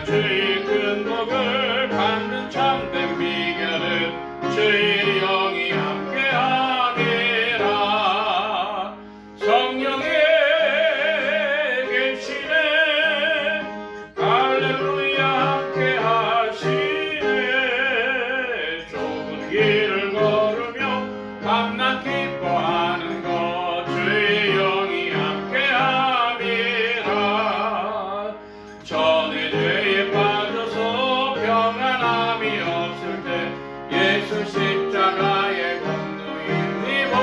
주의 큰 복을 받는 참된 비결은 주의 영이 함께함이라. 성령의 계시네 할렐루야 함께하시네. 좁은 길을 걸으며 밤낮 기뻐하는 것 주의 영이 함께함이라. 전에 죄에 빠져서 평안함이 없을 때 예수 십자가의 공로인 이곳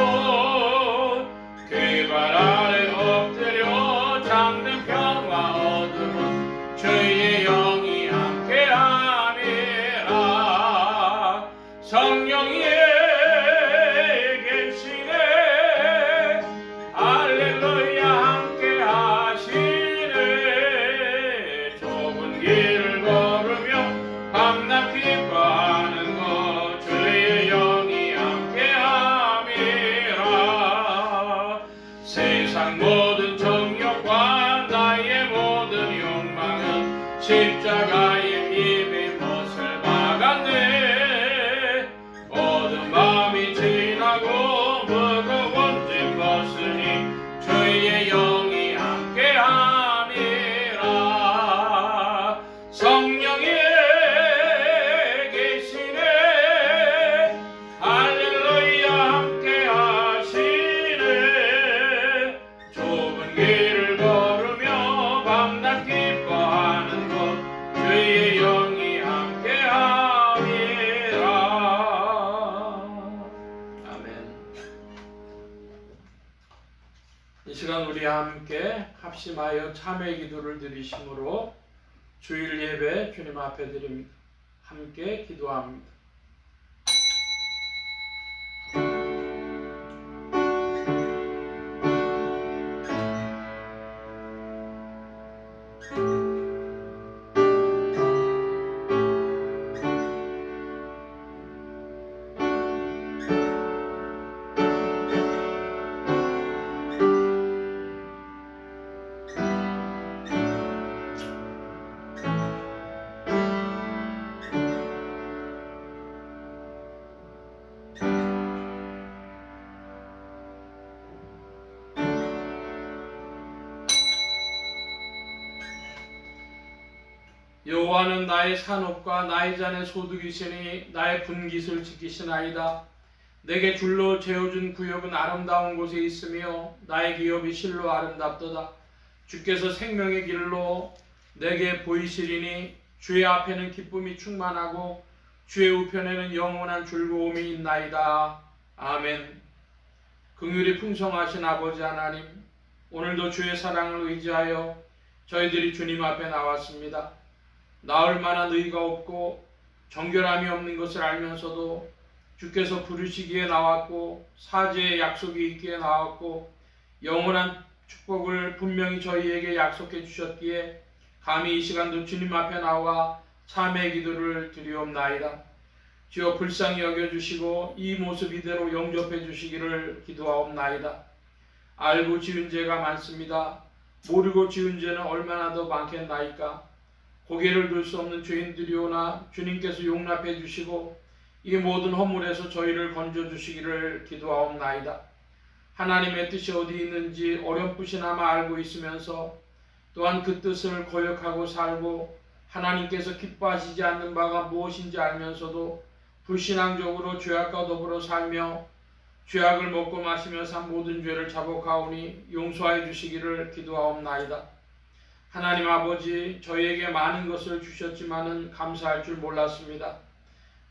그 발 아래 엎드려 잠든 평화 얻음은 주의 영이 함께함이라. 성령이 계시네 할렐루야 함께하시네. 좁은 길을 걸으며 밤낮 기뻐하는 것 주의 영이 함께함이라. 세상 모든 정욕과 나의 모든 욕망은 십자가의 힘이 못을 박았네. 모든 마음이 지나고 무거운 짐 벗으니 주의 영이 함께함이라. 성령이 계시네 할렐루야 함께하시네. 좁은 길을 걸으며 밤낮 기뻐하는 것 주의 영이 함께함이라. 아멘. 이 시간 우리 함께 합심하여 참회 기도를 드리심으로 주일 예배 주님 앞에 드립니다. 함께 기도합니다. 여호와는 나의 산업과 나의 잔의 소득이시니 나의 분깃을 지키시나이다. 내게 줄로 재어준 구역은 아름다운 곳에 있으며 나의 기업이 실로 아름답도다. 주께서 생명의 길로 내게 보이시리니 주의 앞에는 기쁨이 충만하고 주의 우편에는 영원한 즐거움이 있나이다. 아멘. 긍휼이 풍성하신 아버지 하나님, 오늘도 주의 사랑을 의지하여 저희들이 주님 앞에 나왔습니다. 나을 만한 의가 없고 정결함이 없는 것을 알면서도 주께서 부르시기에 나왔고 사죄의 약속이 있기에 나왔고 영원한 축복을 분명히 저희에게 약속해 주셨기에 감히 이 시간도 주님 앞에 나와 참회 기도를 드리옵나이다. 주여 불쌍히 여겨주시고 이 모습 이대로 영접해 주시기를 기도하옵나이다. 알고 지은 죄가 많습니다. 모르고 지은 죄는 얼마나 더 많겠나이까. 고개를 들 수 없는 죄인들이오나 주님께서 용납해 주시고 이 모든 허물에서 저희를 건져 주시기를 기도하옵나이다. 하나님의 뜻이 어디 있는지 어렴풋이나마 알고 있으면서 또한 그 뜻을 거역하고 살고 하나님께서 기뻐하시지 않는 바가 무엇인지 알면서도 불신앙적으로 죄악과 더불어 살며 죄악을 먹고 마시며 산 모든 죄를 자복하오니 용서해 주시기를 기도하옵나이다. 하나님 아버지, 저희에게 많은 것을 주셨지만은 감사할 줄 몰랐습니다.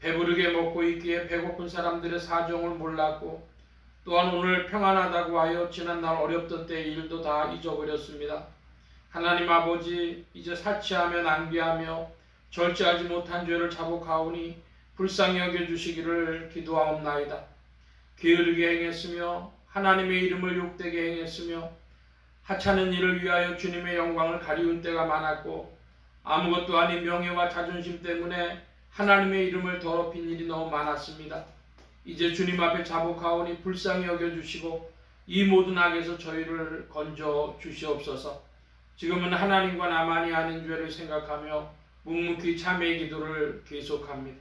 배부르게 먹고 있기에 배고픈 사람들의 사정을 몰랐고 또한 오늘 평안하다고 하여 지난날 어렵던 때의 일도 다 잊어버렸습니다. 하나님 아버지, 이제 사치하며 낭비하며 절제하지 못한 죄를 자복하오니 불쌍히 여겨주시기를 기도하옵나이다. 게으르게 행했으며 하나님의 이름을 욕되게 행했으며 하찮은 일을 위하여 주님의 영광을 가리운 때가 많았고 아무것도 아닌 명예와 자존심 때문에 하나님의 이름을 더럽힌 일이 너무 많았습니다. 이제 주님 앞에 자복하오니 불쌍히 여겨주시고 이 모든 악에서 저희를 건져 주시옵소서. 지금은 하나님과 나만이 아는 죄를 생각하며 묵묵히 참회의 기도를 계속합니다.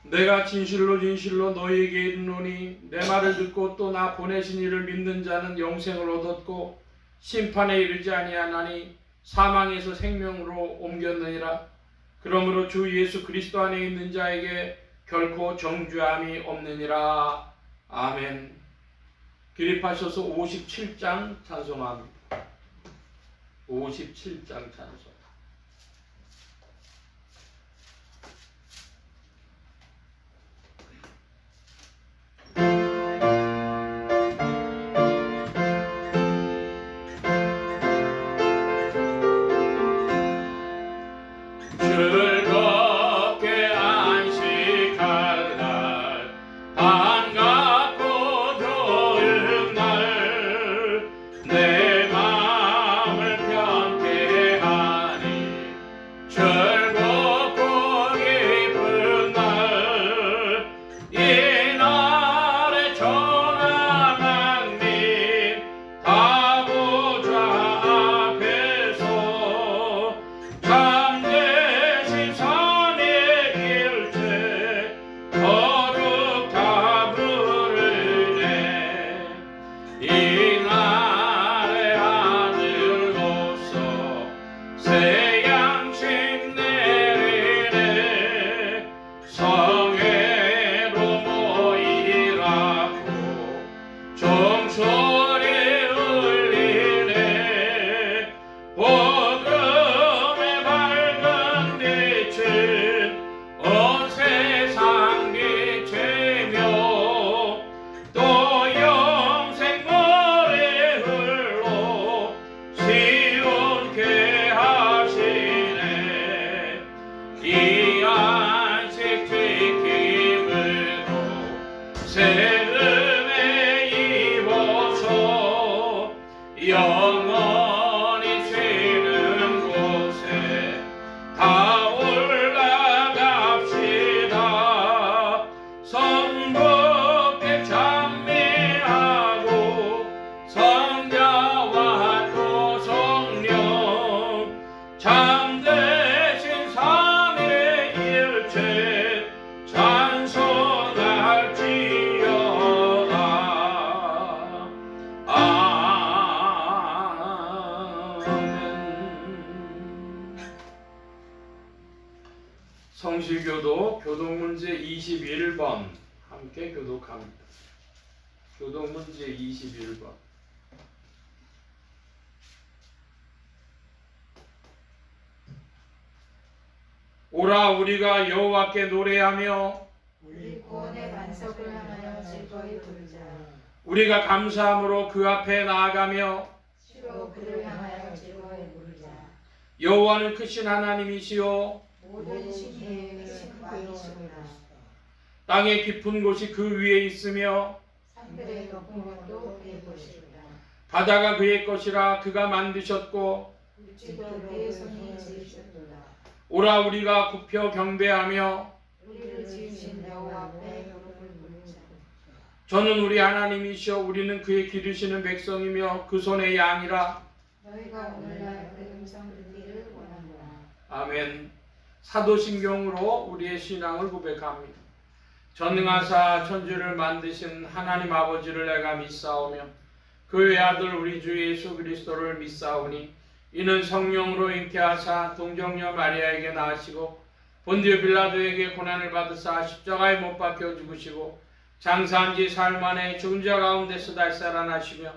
내가 진실로 진실로 너희에게 이르노니 내 말을 듣고 또 나 보내신 이를 믿는 자는 영생을 얻었고 심판에 이르지 아니하나니 사망에서 생명으로 옮겼느니라. 그러므로 주 예수 그리스도 안에 있는 자에게 결코 정죄함이 없느니라. 아멘. 기립하셔서 57장 찬송합니다. 57장 찬송. 즐겁게 안식할 날 반갑고 좋은 날 내 마음을 편케 하니 즐겁고 기쁜 날 이 날에 전한 왕님 다보좌 앞에서 참되신 선의 일체 거룩다 부르네. 이 날의 아들로서 새 양식 내리네. 성회로 모이라고 종소리 울리네. 복음의 밝은 빛은 온 세상 비추며 또 영생 노래 흘러 시온케 하시네. 이 안식 지킴으로 새 은혜 입어서 영원히 쉬는 곳에 다 올라갑시다. 성복에 찬미하고 성자와 또 성령 참되신 삼위일체 찬송할지어다. 아멘. 성실교도 교독문제 21번 함께 교독합니다. 교독문제 21번. 오라 우리가 여호와께 노래하며 우리 구원의 반석을 향하여 즐거이 부르자. 우리가 감사함으로 그 앞에 나아가며 주로 그를 향하여 즐거이 부르자. 여호와는 크신 하나님이시요 모든 신의 크신 왕이시구나. 땅의 깊은 곳이 그 위에 있으며 산들의 높은 곳도 그의 것이구나. 바다가 그의 것이라 그가 만드셨고 물질도 그의 손이 지으셨도다. 오라 우리가 굽혀 경배하며 우리를 지으신 여호와 앞에 무릎을 꿇자. 저는 우리 하나님이시여 우리는 그의 기르시는 백성이며 그 손의 양이라. 너희가 오늘날 그 음성 듣기를 원하노라. 아멘. 사도신경으로 우리의 신앙을 고백합니다. 전능하사 천지를 만드신 하나님 아버지를 내가 믿사오며 그 외아들 우리 주 예수 그리스도를 믿사오니 이는 성령으로 잉태하사 동정녀 마리아에게 낳으시고 본디오 빌라도에게 고난을 받으사 십자가에 못 박혀 죽으시고 장사한 지 사흘 만에 죽은 자 가운데서 다시 살아나시며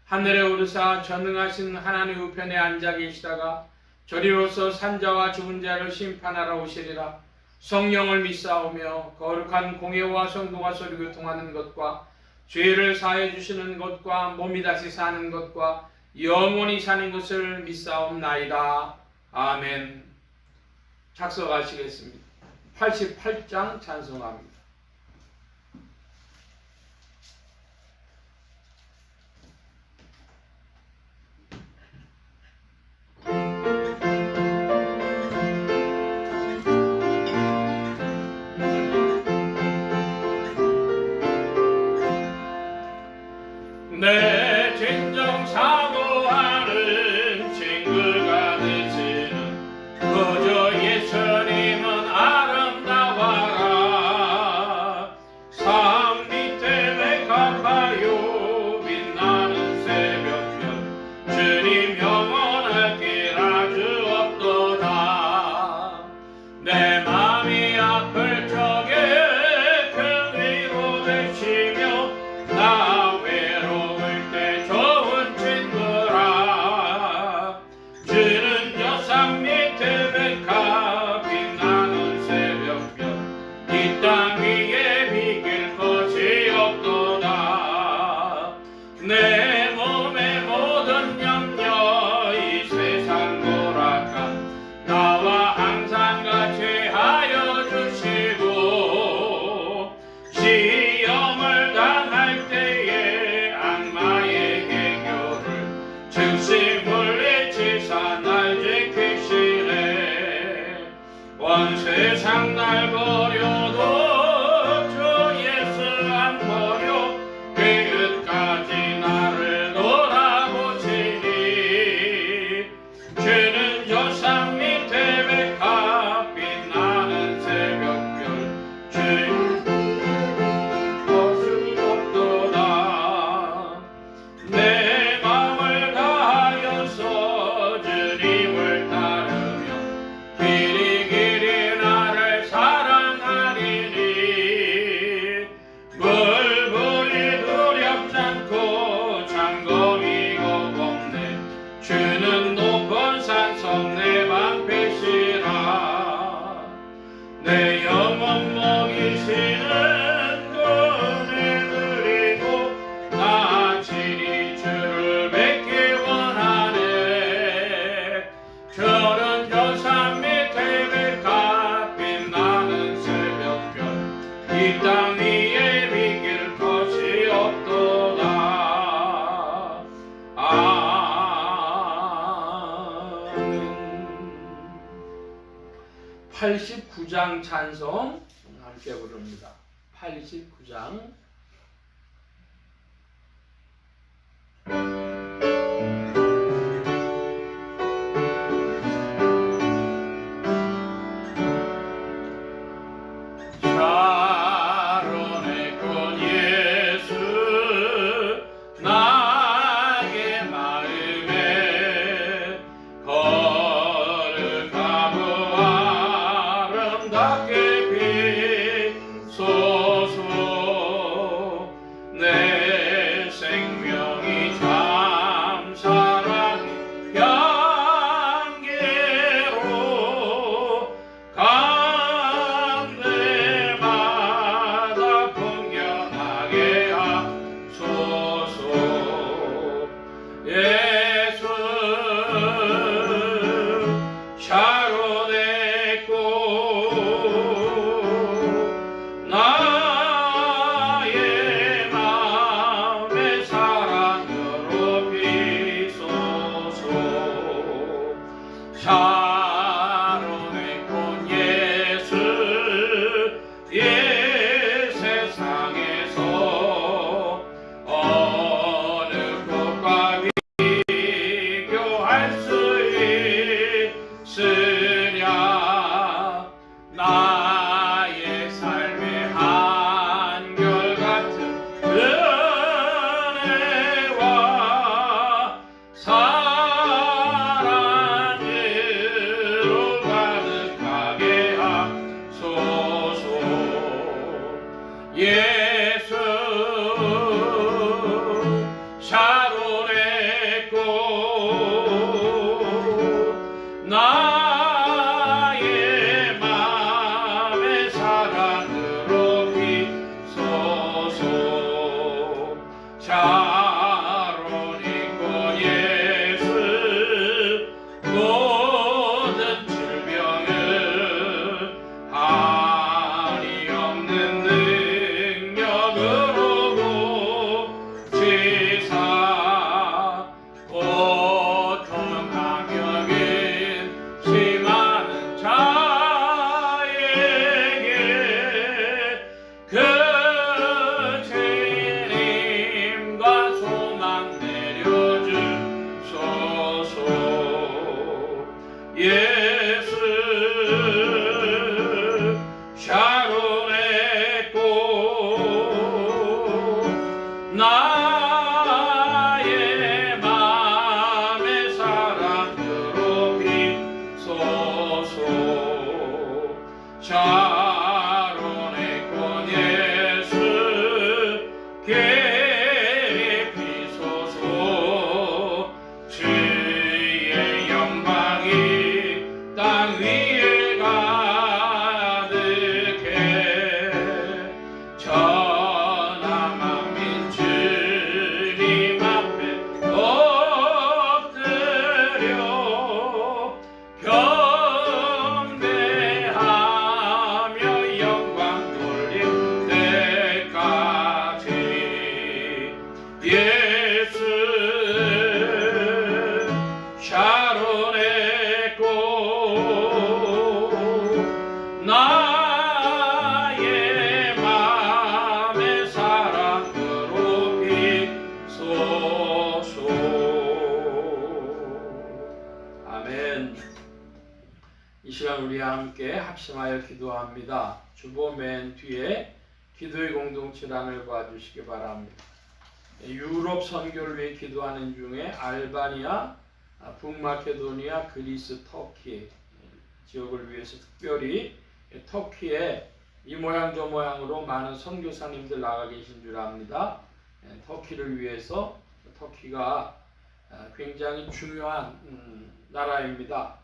하늘에 오르사 전능하신 하나님 우편에 앉아 계시다가 저리로서 산자와 죽은 자를 심판하러 오시리라. 성령을 믿사오며 거룩한 공회와 성도가 서로 교통하는 것과 죄를 사해 주시는 것과 몸이 다시 사는 것과 영원히 사는 것을 믿사옵나이다. 아멘. 작성하시겠습니다. 88장 찬송합니다. 내 진정 사모하는 친구가 되시는 그저 예수님은 아름다워라. 삶 밑에 맥가파요 빛나는 새벽별 주님 영원할 길 아주 없도다. 내 맘이 아플 적에 큰 위로 되시며 나 좋은 친구라. 주는 저 산 밑에 백합 빛나는 새벽별 이 땅 위에 비길 것이 없도다. 내 몸의 모든 염려 이 세상 고락한 나와 항상 같이 하여 주시고 시험을 당할 때에 악마의 개교를 즉시 물리치사 날 지키시네. 온 세상 날 버려도 주 예수 안 버려 끝까지 나를 돌아보시니. 주는 저 산 밑에 백합 빛나는 새벽별 주님 것이 없도다. 내 마음을 다하여서 주님을 따르며 길이 길이 나를 사랑하리니. 물불이 두렵지 않고 창검이 겁없네. 주는 높은 산성 내 방패시라. 내 영혼 먹이시는 은혜 누리고 나 친히 주를 뵙기 원하네. 저는 저 산 밑에 백합 빛나는 새벽별 이 땅 위에 비길 것이 없도다. 아멘. 89장 찬송 함께 부릅니다. 89장. 샤론의 꽃 예수 나의 마음에 거룩하고 아름답게 비소서. 샤론 있고 예수 모든 질병을 한이 없는 능력으로 고치사 고통 감격인 심한 자에게 그 주님과 소망 내려주소서. 예수 샤론의 꽃 나의 맘의 사랑 괴롭히소서. 샤론의 꽃 예수 괴롭히소서. 주의 영광이 땅 위에 가득해 천하 만민 주님 앞에 엎드려 경배하며 영광 돌릴 때까지 예수 샤론의 꽃 나의 맘의 사랑으로 비소서. 아멘. 이 시간 우리 함께 합심하여 기도합니다. 주보 맨 뒤에 기도의 공동체란을 봐주시기 바랍니다. 유럽 선교를 위해 기도하는 중에 알바니아, 북마케도니아, 그리스, 터키 지역을 위해서 특별히 터키에 이 모양 저 모양으로 많은 선교사님들 나가 계신 줄 압니다. 터키를 위해서 터키가 굉장히 중요한 나라입니다.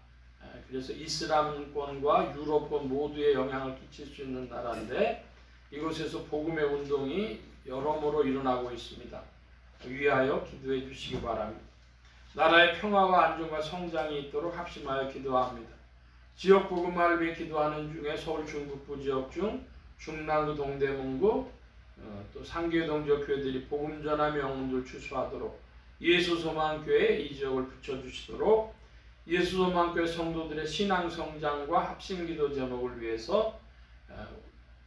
그래서 이슬람권과 유럽권 모두에 영향을 끼칠 수 있는 나라인데 이곳에서 복음의 운동이 여러모로 일어나고 있습니다. 위하여 기도해 주시기 바랍니다. 나라의 평화와 안정과 성장이 있도록 합심하여 기도합니다. 지역 복음화를 위해 기도하는 중에 서울 중북부 지역 중 중랑구 동대문구 또 상계동 지역 교회들이 복음 전함의 영혼들 추수하도록 예수소망교회 이 지역을 붙여주시도록 예수소망교회 성도들의 신앙 성장과 합심기도 제목을 위해서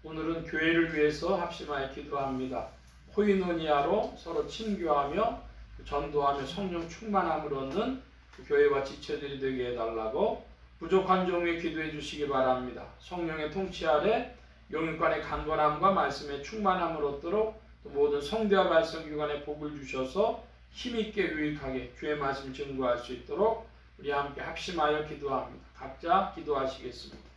오늘은 교회를 위해서 합심하여 기도합니다. 코이노니아로 서로 친교하며 전도하며 성령 충만함을 얻는 교회와 지체들이 되게 해달라고 부족한 종에 기도해 주시기 바랍니다. 성령의 통치 아래 영육간의 강건함과 말씀의 충만함을 얻도록 또 모든 성대와 발성기관에 복을 주셔서 힘있게 유익하게 주의 말씀 증거할 수 있도록 우리 함께 합심하여 기도합니다. 각자 기도하시겠습니다.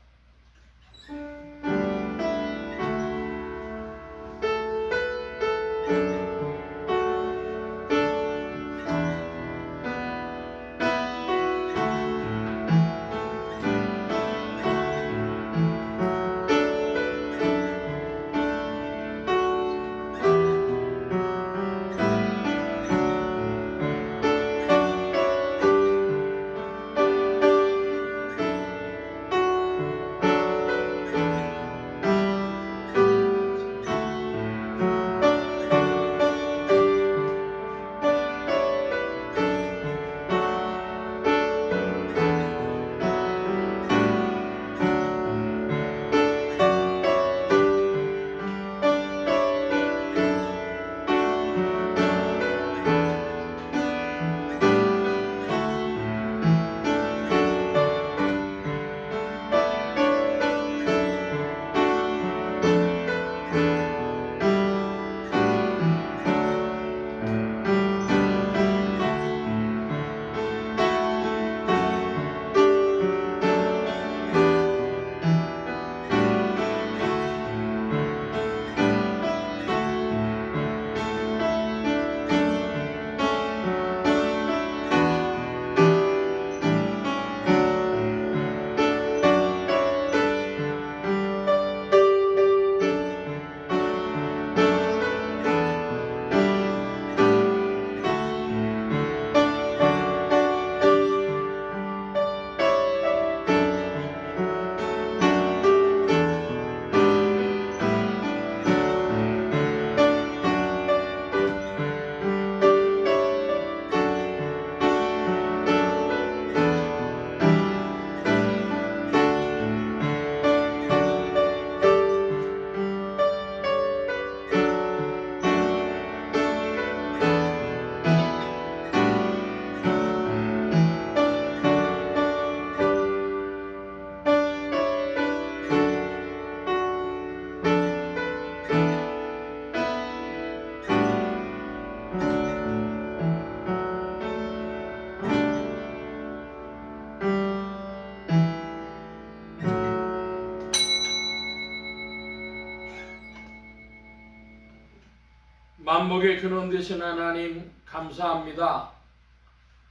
만복의 근원 되신 하나님 감사합니다.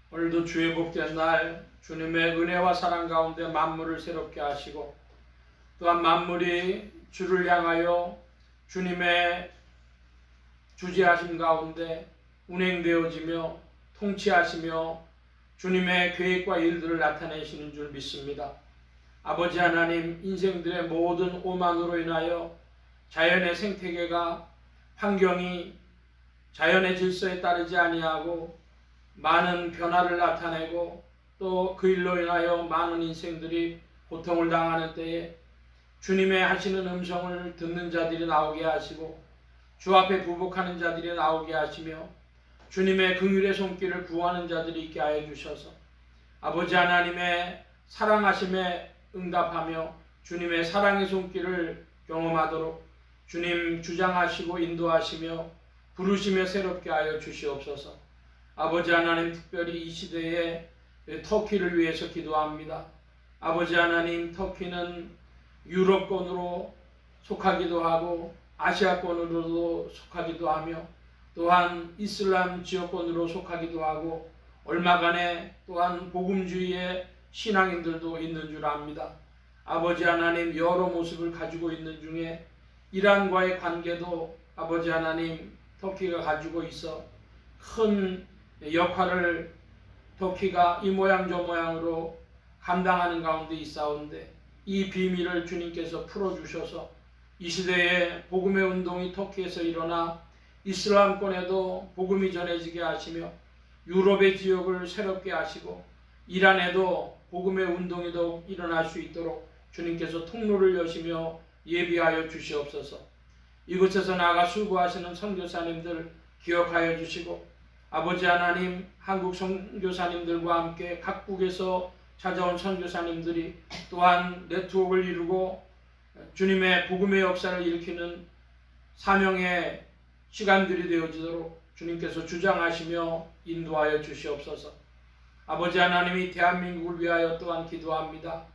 오늘도 주의 복된 날 주님의 은혜와 사랑 가운데 만물을 새롭게 하시고 또한 만물이 주를 향하여 주님의 주재하심 가운데 운행되어지며 통치하시며 주님의 계획과 일들을 나타내시는 줄 믿습니다. 아버지 하나님, 인생들의 모든 오만으로 인하여 자연의 생태계가 환경이 자연의 질서에 따르지 아니하고 많은 변화를 나타내고 또 그 일로 인하여 많은 인생들이 고통을 당하는 때에 주님의 하시는 음성을 듣는 자들이 나오게 하시고 주 앞에 부복하는 자들이 나오게 하시며 주님의 긍휼의 손길을 구하는 자들이 있게 하여 주셔서 아버지 하나님의 사랑하심에 응답하며 주님의 사랑의 손길을 경험하도록 주님 주장하시고 인도하시며 부르시며 새롭게 하여 주시옵소서. 아버지 하나님, 특별히 이 시대에 터키를 위해서 기도합니다. 아버지 하나님, 터키는 유럽권으로 속하기도 하고 아시아권으로도 속하기도 하며 또한 이슬람 지역권으로 속하기도 하고 얼마간에 또한 복음주의의 신앙인들도 있는 줄 압니다. 아버지 하나님, 여러 모습을 가지고 있는 중에 이란과의 관계도 아버지 하나님 터키가 가지고 있어 큰 역할을 터키가 이 모양 저 모양으로 감당하는 가운데 있사온데 이 비밀을 주님께서 풀어주셔서 이 시대에 복음의 운동이 터키에서 일어나 이슬람권에도 복음이 전해지게 하시며 유럽의 지역을 새롭게 하시고 이란에도 복음의 운동이 더욱 일어날 수 있도록 주님께서 통로를 여시며 예비하여 주시옵소서. 이곳에서 나아가 수고하시는 선교사님들 기억하여 주시고 아버지 하나님, 한국 선교사님들과 함께 각국에서 찾아온 선교사님들이 또한 네트워크를 이루고 주님의 복음의 역사를 일으키는 사명의 시간들이 되어지도록 주님께서 주장하시며 인도하여 주시옵소서. 아버지 하나님이 대한민국을 위하여 또한 기도합니다.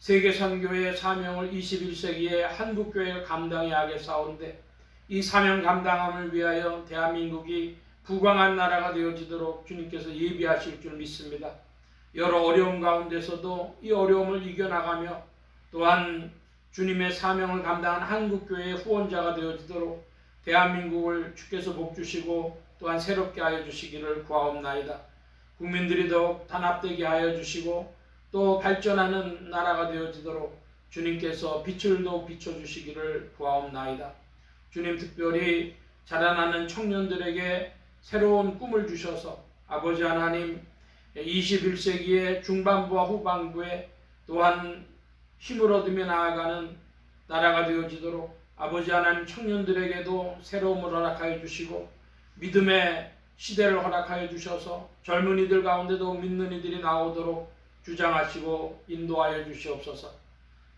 세계 선교의 사명을 21세기에 한국교회가 감당해야 하겠사온데 이 사명 감당함을 위하여 대한민국이 부강한 나라가 되어지도록 주님께서 예비하실 줄 믿습니다. 여러 어려움 가운데서도 이 어려움을 이겨나가며 또한 주님의 사명을 감당한 한국교회의 후원자가 되어지도록 대한민국을 주께서 복주시고 또한 새롭게 하여 주시기를 구하옵나이다. 국민들이 더욱 단합되게 하여 주시고 또 발전하는 나라가 되어지도록 주님께서 빛을 더욱 비춰주시기를 구하옵나이다. 주님, 특별히 자라나는 청년들에게 새로운 꿈을 주셔서 아버지 하나님 21세기의 중반부와 후반부에 또한 힘을 얻으며 나아가는 나라가 되어지도록 아버지 하나님 청년들에게도 새로움을 허락하여 주시고 믿음의 시대를 허락하여 주셔서 젊은이들 가운데도 믿는 이들이 나오도록 주장하시고 인도하여 주시옵소서.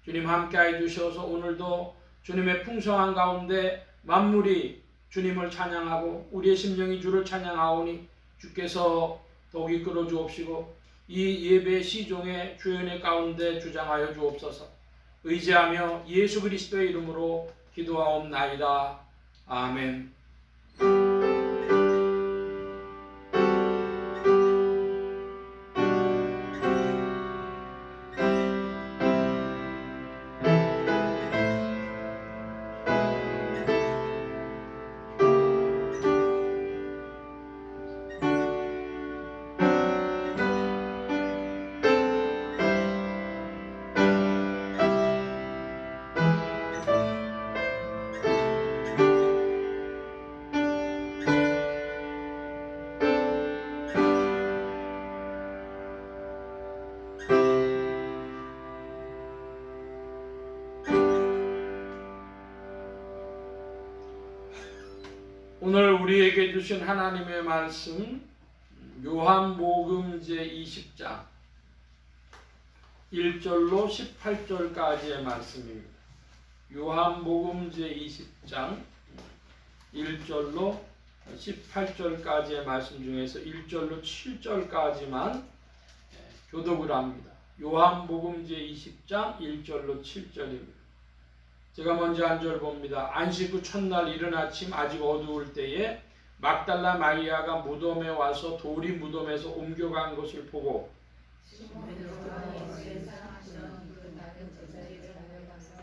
주님 함께하여 주셔서 오늘도 주님의 풍성한 가운데 만물이 주님을 찬양하고 우리의 심령이 주를 찬양하오니 주께서 더욱 이끌어 주옵시고 이 예배 시종의 주연의 가운데 주장하여 주옵소서. 의지하며 예수 그리스도의 이름으로 기도하옵나이다. 아멘. 오늘 우리에게 주신 하나님의 말씀 요한복음 제20장 1절로 18절까지의 말씀입니다. 요한복음 제20장 1절로 18절까지의 말씀 중에서 1절로 7절까지만 교독을 합니다. 요한복음 제20장 1절로 7절입니다. 제가 먼저 한 절 봅니다. 안식 후 첫날 이른 아침 아직 어두울 때에 막달라 마리아가 무덤에 와서 돌이 무덤에서 옮겨간 것을 보고 베드로가 예수의 사랑하시던 그 작은 제자의 생각을 가서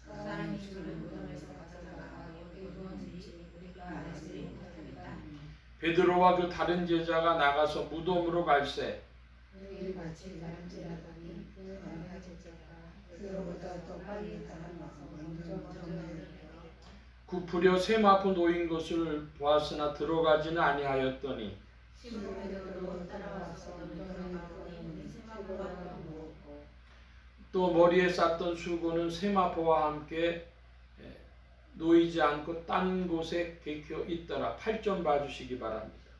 사람이 죽은 무덤에서 가져다가 여기 누웠는지 우리가 알지 못하리라. 베드로와 그 다른 제자가 나가서 무덤으로 갈새 여기 같이 남지라더니 마리아 제자가 그로부터 더 빨리 달아나서 먼저 굽으려 세마포 놓인 것을 보았으나 들어가지는 아니하였더니 시몬 베드로 따라와서 무덤에 가보니 세마포가 누웠고 또 머리에 쌌던 수건은 세마포와 함께 놓이지 않고 딴 곳에 개겨 있더라. 8점 봐주시기 바랍니다.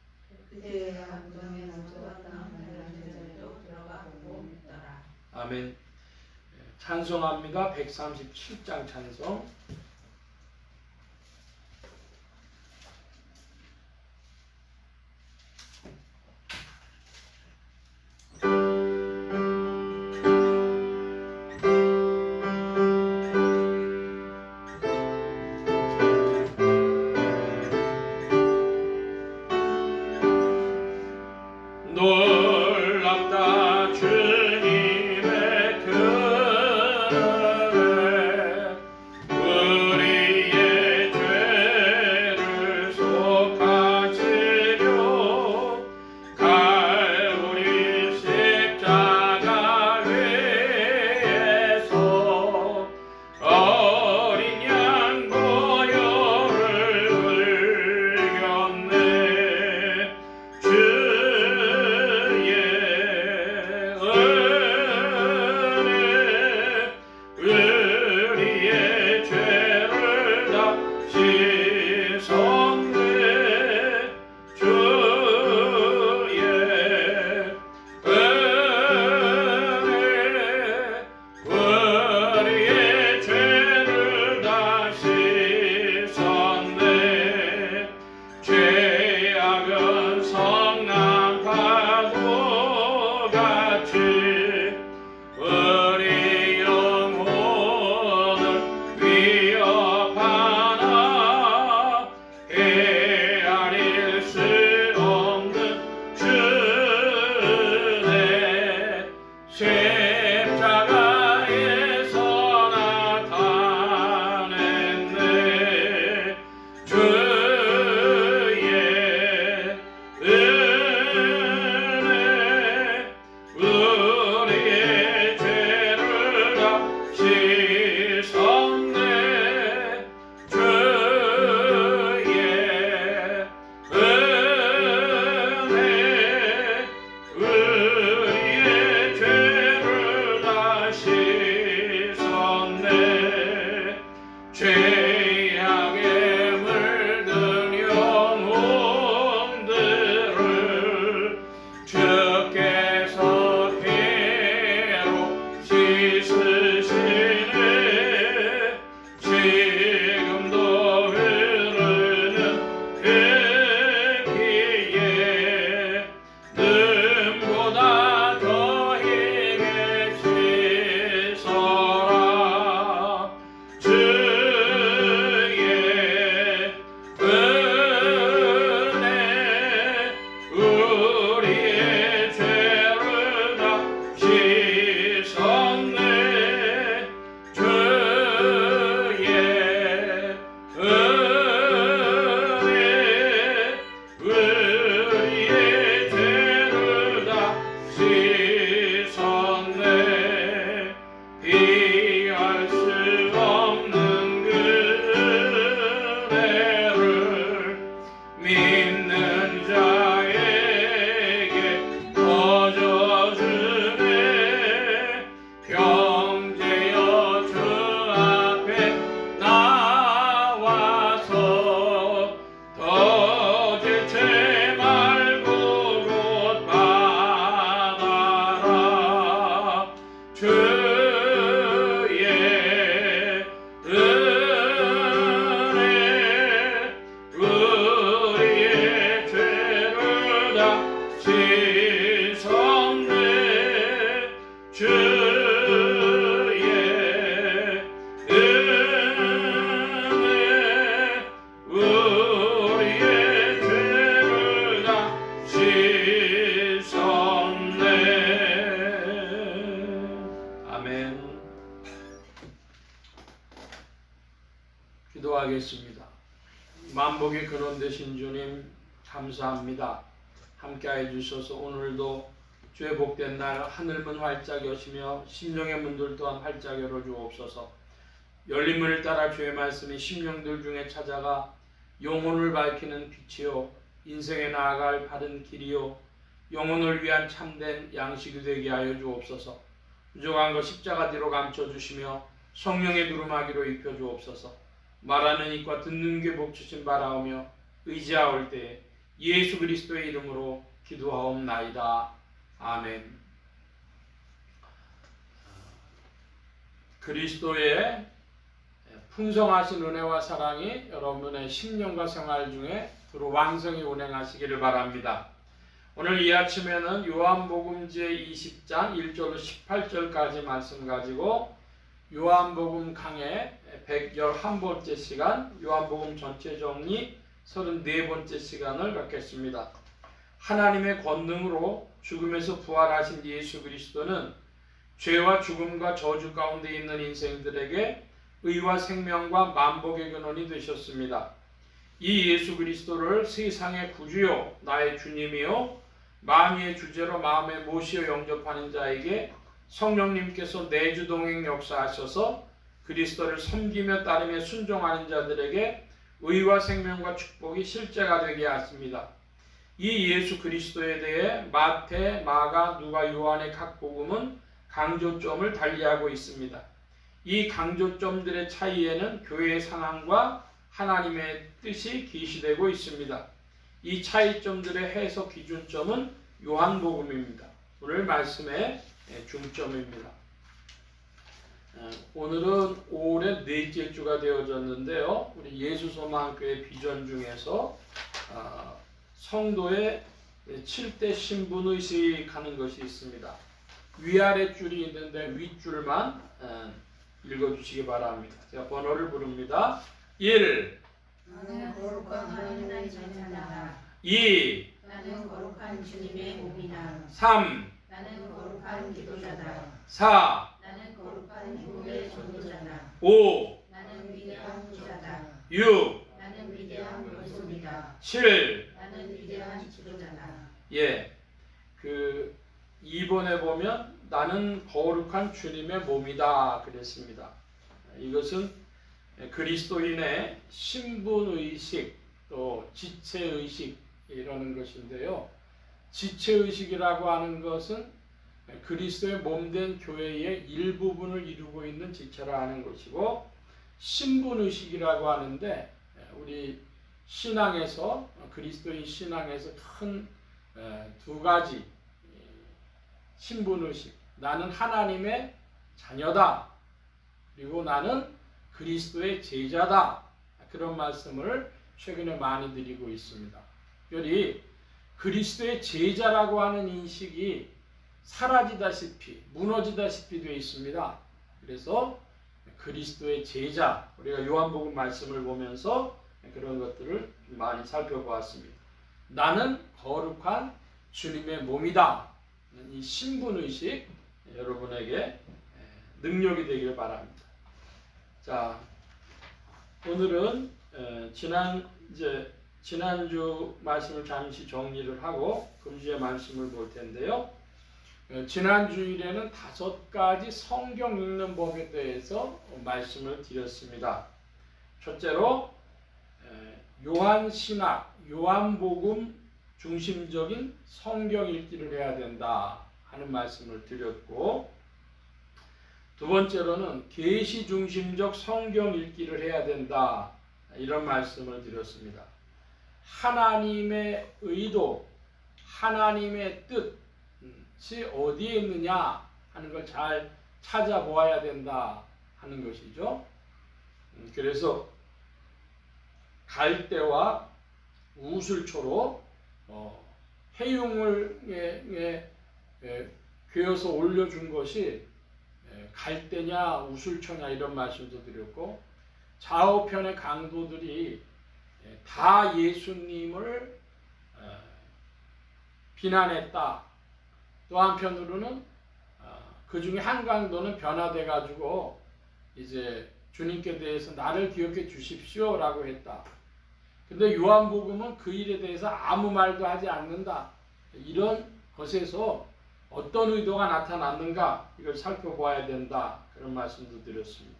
그때야 무덤에 남자와 다른 제자들도 들어가 보고 있더라. 아멘. 찬송합니다. 137장 찬송. 놀랍다 주님의 그늘에 만복의 근원 되신 주님 감사합니다. 함께해 주셔서 오늘도 주의 복된 날 하늘문 활짝 여시며 심령의 문들 또한 활짝 열어주옵소서. 열린 문을 따라 주의 말씀이 심령들 중에 찾아가 영혼을 밝히는 빛이요 인생에 나아갈 바른 길이요 영혼을 위한 참된 양식이 되게 하여 주옵소서. 부족한 것 십자가 뒤로 감춰주시며 성령의 두루마기로 입혀주옵소서. 말하는 입과 듣는 귀 복주신 바라오며 의지하올 때에 예수 그리스도의 이름으로 기도하옵나이다. 아멘. 그리스도의 풍성하신 은혜와 사랑이 여러분의 신령과 생활 중에 두루 왕성히 운행하시기를 바랍니다. 오늘 이 아침에는 요한복음 제20장 1절로 18절까지 말씀 가지고 요한복음 강의 111번째 시간, 요한복음 전체 정리 34번째 시간을 갖겠습니다. 하나님의 권능으로 죽음에서 부활하신 예수 그리스도는 죄와 죽음과 저주 가운데 있는 인생들에게 의와 생명과 만복의 근원이 되셨습니다. 이 예수 그리스도를 세상의 구주요 나의 주님이요 만유의 주제로 마음에 모시어 영접하는 자에게 성령님께서 내주동행 역사하셔서 그리스도를 섬기며 따르며 순종하는 자들에게 의와 생명과 축복이 실제가 되게 하십니다. 이 예수 그리스도에 대해 마태, 마가, 누가, 요한의 각 복음은 강조점을 달리하고 있습니다. 이 강조점들의 차이에는 교회의 상황과 하나님의 뜻이 계시되고 있습니다. 이 차이점들의 해석 기준점은 요한복음입니다. 오늘 말씀의 중점입니다. 오늘은 5월의 넷째 주가 되어졌는데요. 우리 예수소망교회 비전 중에서 성도의 7대 신분의식하는 것이 있습니다. 위아래 줄이 있는데 윗줄만 읽어주시기 바랍니다. 제가 번호를 부릅니다. 1. 나는 거룩한 하나님의 자녀다. 2. 나는 거룩한 주님의 몸이다. 3. 나는 거룩한 기도자다. 4. 나는 거룩한 교회 전도자다. 5. 나는 위대한 부자다. 6. 나는 위대한 권속이다. 7. 나는 위대한 지도자다. 예, 2번에 보면 나는 거룩한 주님의 몸이다 그랬습니다. 이것은 그리스도인의 신분의식 또 지체의식 이라는 것인데요. 지체의식이라고 하는 것은 그리스도의 몸된 교회의 일부분을 이루고 있는 지체라 하는 것이고, 신분의식이라고 하는데 우리 신앙에서 그리스도인 신앙에서 큰 두 가지 신분의식, 나는 하나님의 자녀다, 그리고 나는 그리스도의 제자다, 그런 말씀을 최근에 많이 드리고 있습니다. 특별히 그리스도의 제자라고 하는 인식이 사라지다시피 무너지다시피 되어 있습니다. 그래서 그리스도의 제자, 우리가 요한복음 말씀을 보면서 그런 것들을 많이 살펴보았습니다. 나는 거룩한 주님의 몸이다. 이 신분의식 여러분에게 능력이 되길 바랍니다. 자, 오늘은 지난주 말씀을 잠시 정리를 하고 금주의 말씀을 볼 텐데요. 지난 주일에는 5가지 성경 읽는 법에 대해서 말씀을 드렸습니다. 첫째로 요한신학, 요한복음 중심적인 성경 읽기를 해야 된다 하는 말씀을 드렸고, 두 번째로는 계시 중심적 성경 읽기를 해야 된다 이런 말씀을 드렸습니다. 하나님의 의도, 하나님의 뜻이 어디에 있느냐 하는 걸 잘 찾아보아야 된다 하는 것이죠. 그래서 갈대와 우슬초로 해용을 괴어서 올려준 것이 갈대냐 우슬초냐 이런 말씀도 드렸고, 좌우편의 강도들이 다 예수님을 비난했다. 또 한편으로는 그 중에 한 강도는 변화돼 가지고 이제 주님께 대해서 나를 기억해 주십시오라고 했다. 근데 요한복음은 그 일에 대해서 아무 말도 하지 않는다. 이런 것에서 어떤 의도가 나타났는가 이걸 살펴봐야 된다. 그런 말씀도 드렸습니다.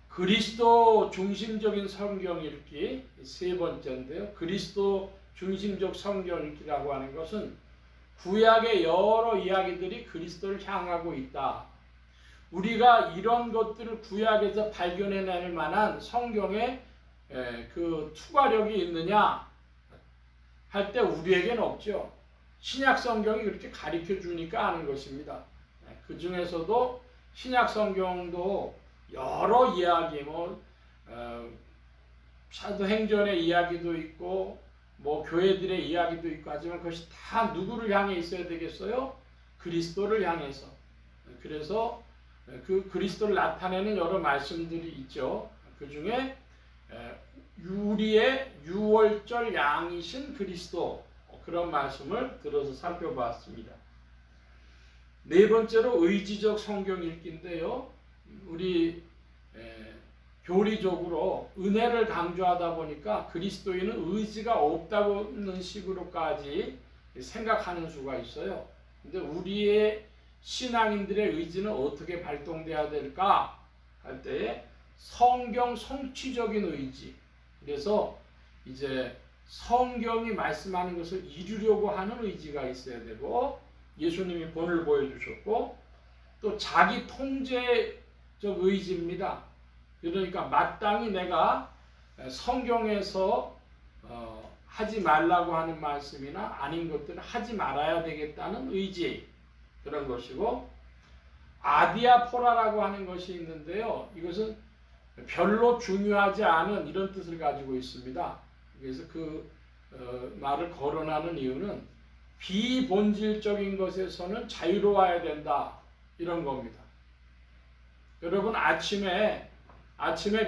그리스도 중심적인 성경 읽기 세 번째인데요. 그리스도 중심적 성경 읽기라고 하는 것은 구약의 여러 이야기들이 그리스도를 향하고 있다. 우리가 이런 것들을 구약에서 발견해낼 만한 성경의 그 투과력이 있느냐 할 때 우리에게는 없죠. 신약 성경이 그렇게 가르쳐 주니까 아는 것입니다. 그 중에서도 신약 성경도 여러 이야기, 사도행전의 이야기도 있고, 교회들의 이야기도 있고 하지만 그것이 다 누구를 향해 있어야 되겠어요? 그리스도를 향해서. 그래서 그 그리스도를 나타내는 여러 말씀들이 있죠. 그 중에 우리의 유월절 양이신 그리스도, 그런 말씀을 들어서 살펴봤습니다. 네 번째로 의지적 성경 읽기인데요. 우리 교리적으로 은혜를 강조하다 보니까 그리스도인은 의지가 없다는 식으로까지 생각하는 수가 있어요. 근데 우리의 신앙인들의 의지는 어떻게 발동돼야 될까 할 때에 성경 성취적인 의지. 그래서 이제 성경이 말씀하는 것을 이루려고 하는 의지가 있어야 되고, 예수님이 본을 보여주셨고, 또 자기 통제적 의지입니다. 그러니까 마땅히 내가 성경에서 하지 말라고 하는 말씀이나 아닌 것들은 하지 말아야 되겠다는 의지, 그런 것이고, 아디아포라라고 하는 것이 있는데요. 이것은 별로 중요하지 않은 이런 뜻을 가지고 있습니다. 그래서 그 말을 거론하는 이유는 비본질적인 것에서는 자유로워야 된다, 이런 겁니다. 여러분 아침에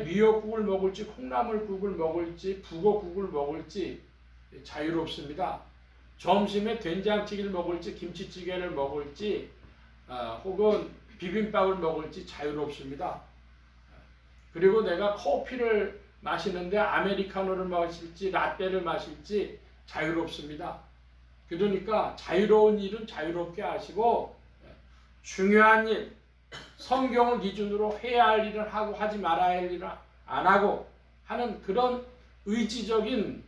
미역국을 먹을지 콩나물국을 먹을지 북어국을 먹을지 자유롭습니다. 점심에 된장찌개를 먹을지 김치찌개를 먹을지 혹은 비빔밥을 먹을지 자유롭습니다. 그리고 내가 커피를 마시는데 아메리카노를 마실지 라떼를 마실지 자유롭습니다. 그러니까 자유로운 일은 자유롭게 하시고, 중요한 일, 성경을 기준으로 해야 할 일을 하고 하지 말아야 할 일을 안 하고 하는 그런 의지적인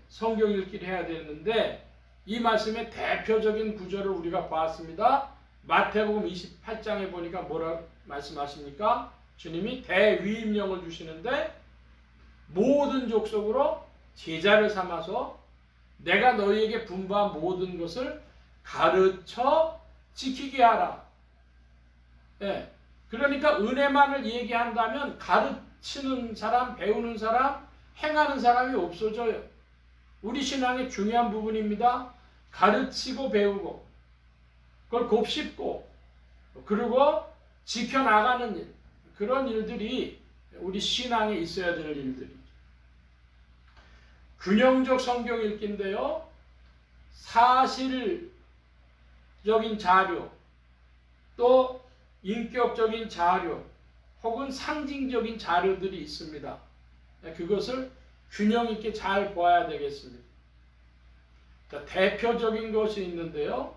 성경 읽기를 해야 되는데, 이 말씀의 대표적인 구절을 우리가 봤습니다. 마태복음 28장에 보니까 뭐라 말씀하십니까? 주님이 대위임령을 주시는데 모든 족속으로 제자를 삼아서 내가 너희에게 분부한 모든 것을 가르쳐 지키게 하라. 그러니까 은혜만을 얘기한다면 가르치는 사람, 배우는 사람, 행하는 사람이 없어져요. 우리 신앙의 중요한 부분입니다. 가르치고 배우고 그걸 곱씹고 그리고 지켜나가는 일, 그런 일들이 우리 신앙에 있어야 될 일들이죠. 균형적 성경 읽기인데요. 사실적인 자료, 또 인격적인 자료, 혹은 상징적인 자료들이 있습니다. 그것을 균형 있게 잘 보아야 되겠습니다. 자, 대표적인 것이 있는데요.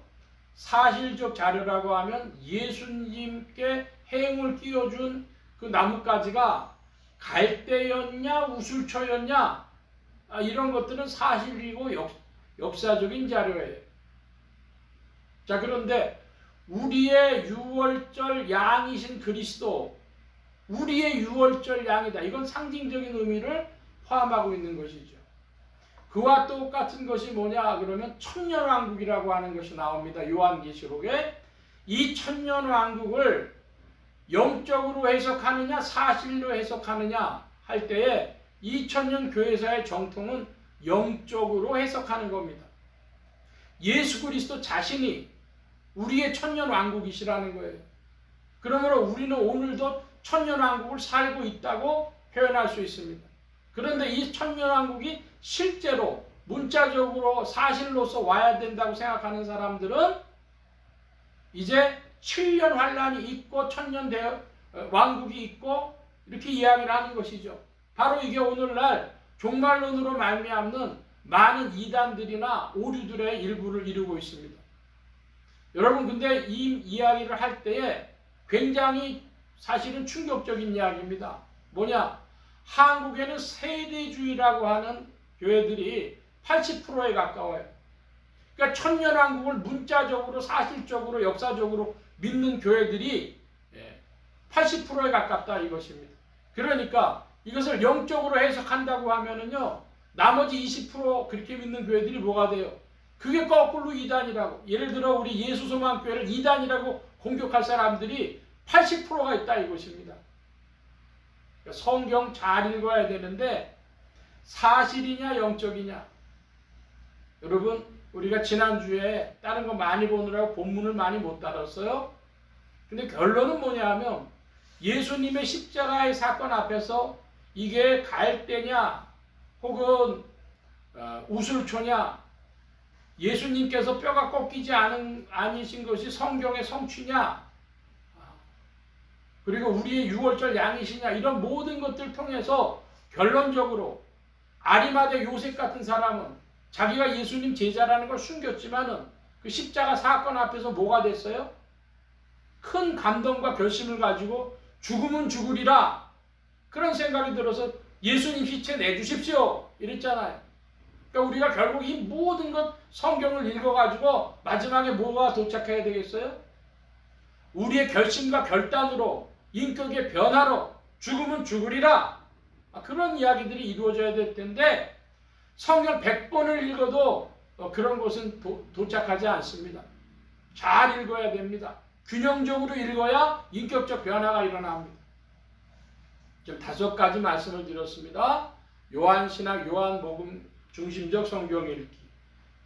사실적 자료라고 하면 예수님께 해응을 끼워준 그 나뭇가지가 갈대였냐 우술초였냐, 이런 것들은 사실이고 역사적인 자료예요. 자, 그런데 우리의 유월절 양이신 그리스도, 우리의 유월절 양이다. 이건 상징적인 의미를 포함하고 있는 것이죠. 그와 똑같은 것이 뭐냐 그러면 천년왕국이라고 하는 것이 나옵니다. 요한계시록에. 이 천년왕국을 영적으로 해석하느냐 사실로 해석하느냐 할 때에 2000년 교회사의 정통은 영적으로 해석하는 겁니다. 예수 그리스도 자신이 우리의 천년왕국이시라는 거예요. 그러므로 우리는 오늘도 천년왕국을 살고 있다고 표현할 수 있습니다. 그런데 이 천년왕국이 실제로 문자적으로 사실로서 와야 된다고 생각하는 사람들은 이제 7년 환란이 있고 천년 왕국이 있고 이렇게 이야기를 하는 것이죠. 바로 이게 오늘날 종말론으로 말미암는 많은 이단들이나 오류들의 일부를 이루고 있습니다. 여러분, 근데 이 이야기를 할 때에 굉장히 사실은 충격적인 이야기입니다. 뭐냐? 한국에는 세대주의라고 하는 교회들이 80%에 가까워요. 그러니까 천년왕국을 문자적으로, 사실적으로, 역사적으로 믿는 교회들이 80%에 가깝다 이것입니다. 그러니까 이것을 영적으로 해석한다고 하면은요, 나머지 20% 그렇게 믿는 교회들이 뭐가 돼요? 그게 거꾸로 이단이라고. 예를 들어 우리 예수소망교회를 이단이라고 공격할 사람들이 80%가 있다 이것입니다. 성경 잘 읽어야 되는데 사실이냐 영적이냐. 여러분, 우리가 지난주에 다른 거 많이 보느라고 본문을 많이 못 다뤘어요. 근데 결론은 뭐냐 하면 예수님의 십자가의 사건 앞에서 이게 갈대냐 혹은 우슬초냐, 예수님께서 뼈가 꺾이지 아니신 것이 성경의 성취냐, 그리고 우리의 유월절 양이시냐, 이런 모든 것들을 통해서 결론적으로 아리마대 요셉 같은 사람은 자기가 예수님 제자라는 걸 숨겼지만은 그 십자가 사건 앞에서 뭐가 됐어요? 큰 감동과 결심을 가지고 죽으면 죽으리라 그런 생각이 들어서 예수님 시체 내주십시오 이랬잖아요. 그러니까 우리가 결국 이 모든 것 성경을 읽어가지고 마지막에 뭐가 도착해야 되겠어요? 우리의 결심과 결단으로, 인격의 변화로 죽으면 죽으리라, 그런 이야기들이 이루어져야 될 텐데 성경 100번을 읽어도 그런 것은 도착하지 않습니다. 잘 읽어야 됩니다. 균형적으로 읽어야 인격적 변화가 일어납니다. 지금 5가지 말씀을 드렸습니다. 요한신학, 요한복음 중심적 성경 읽기,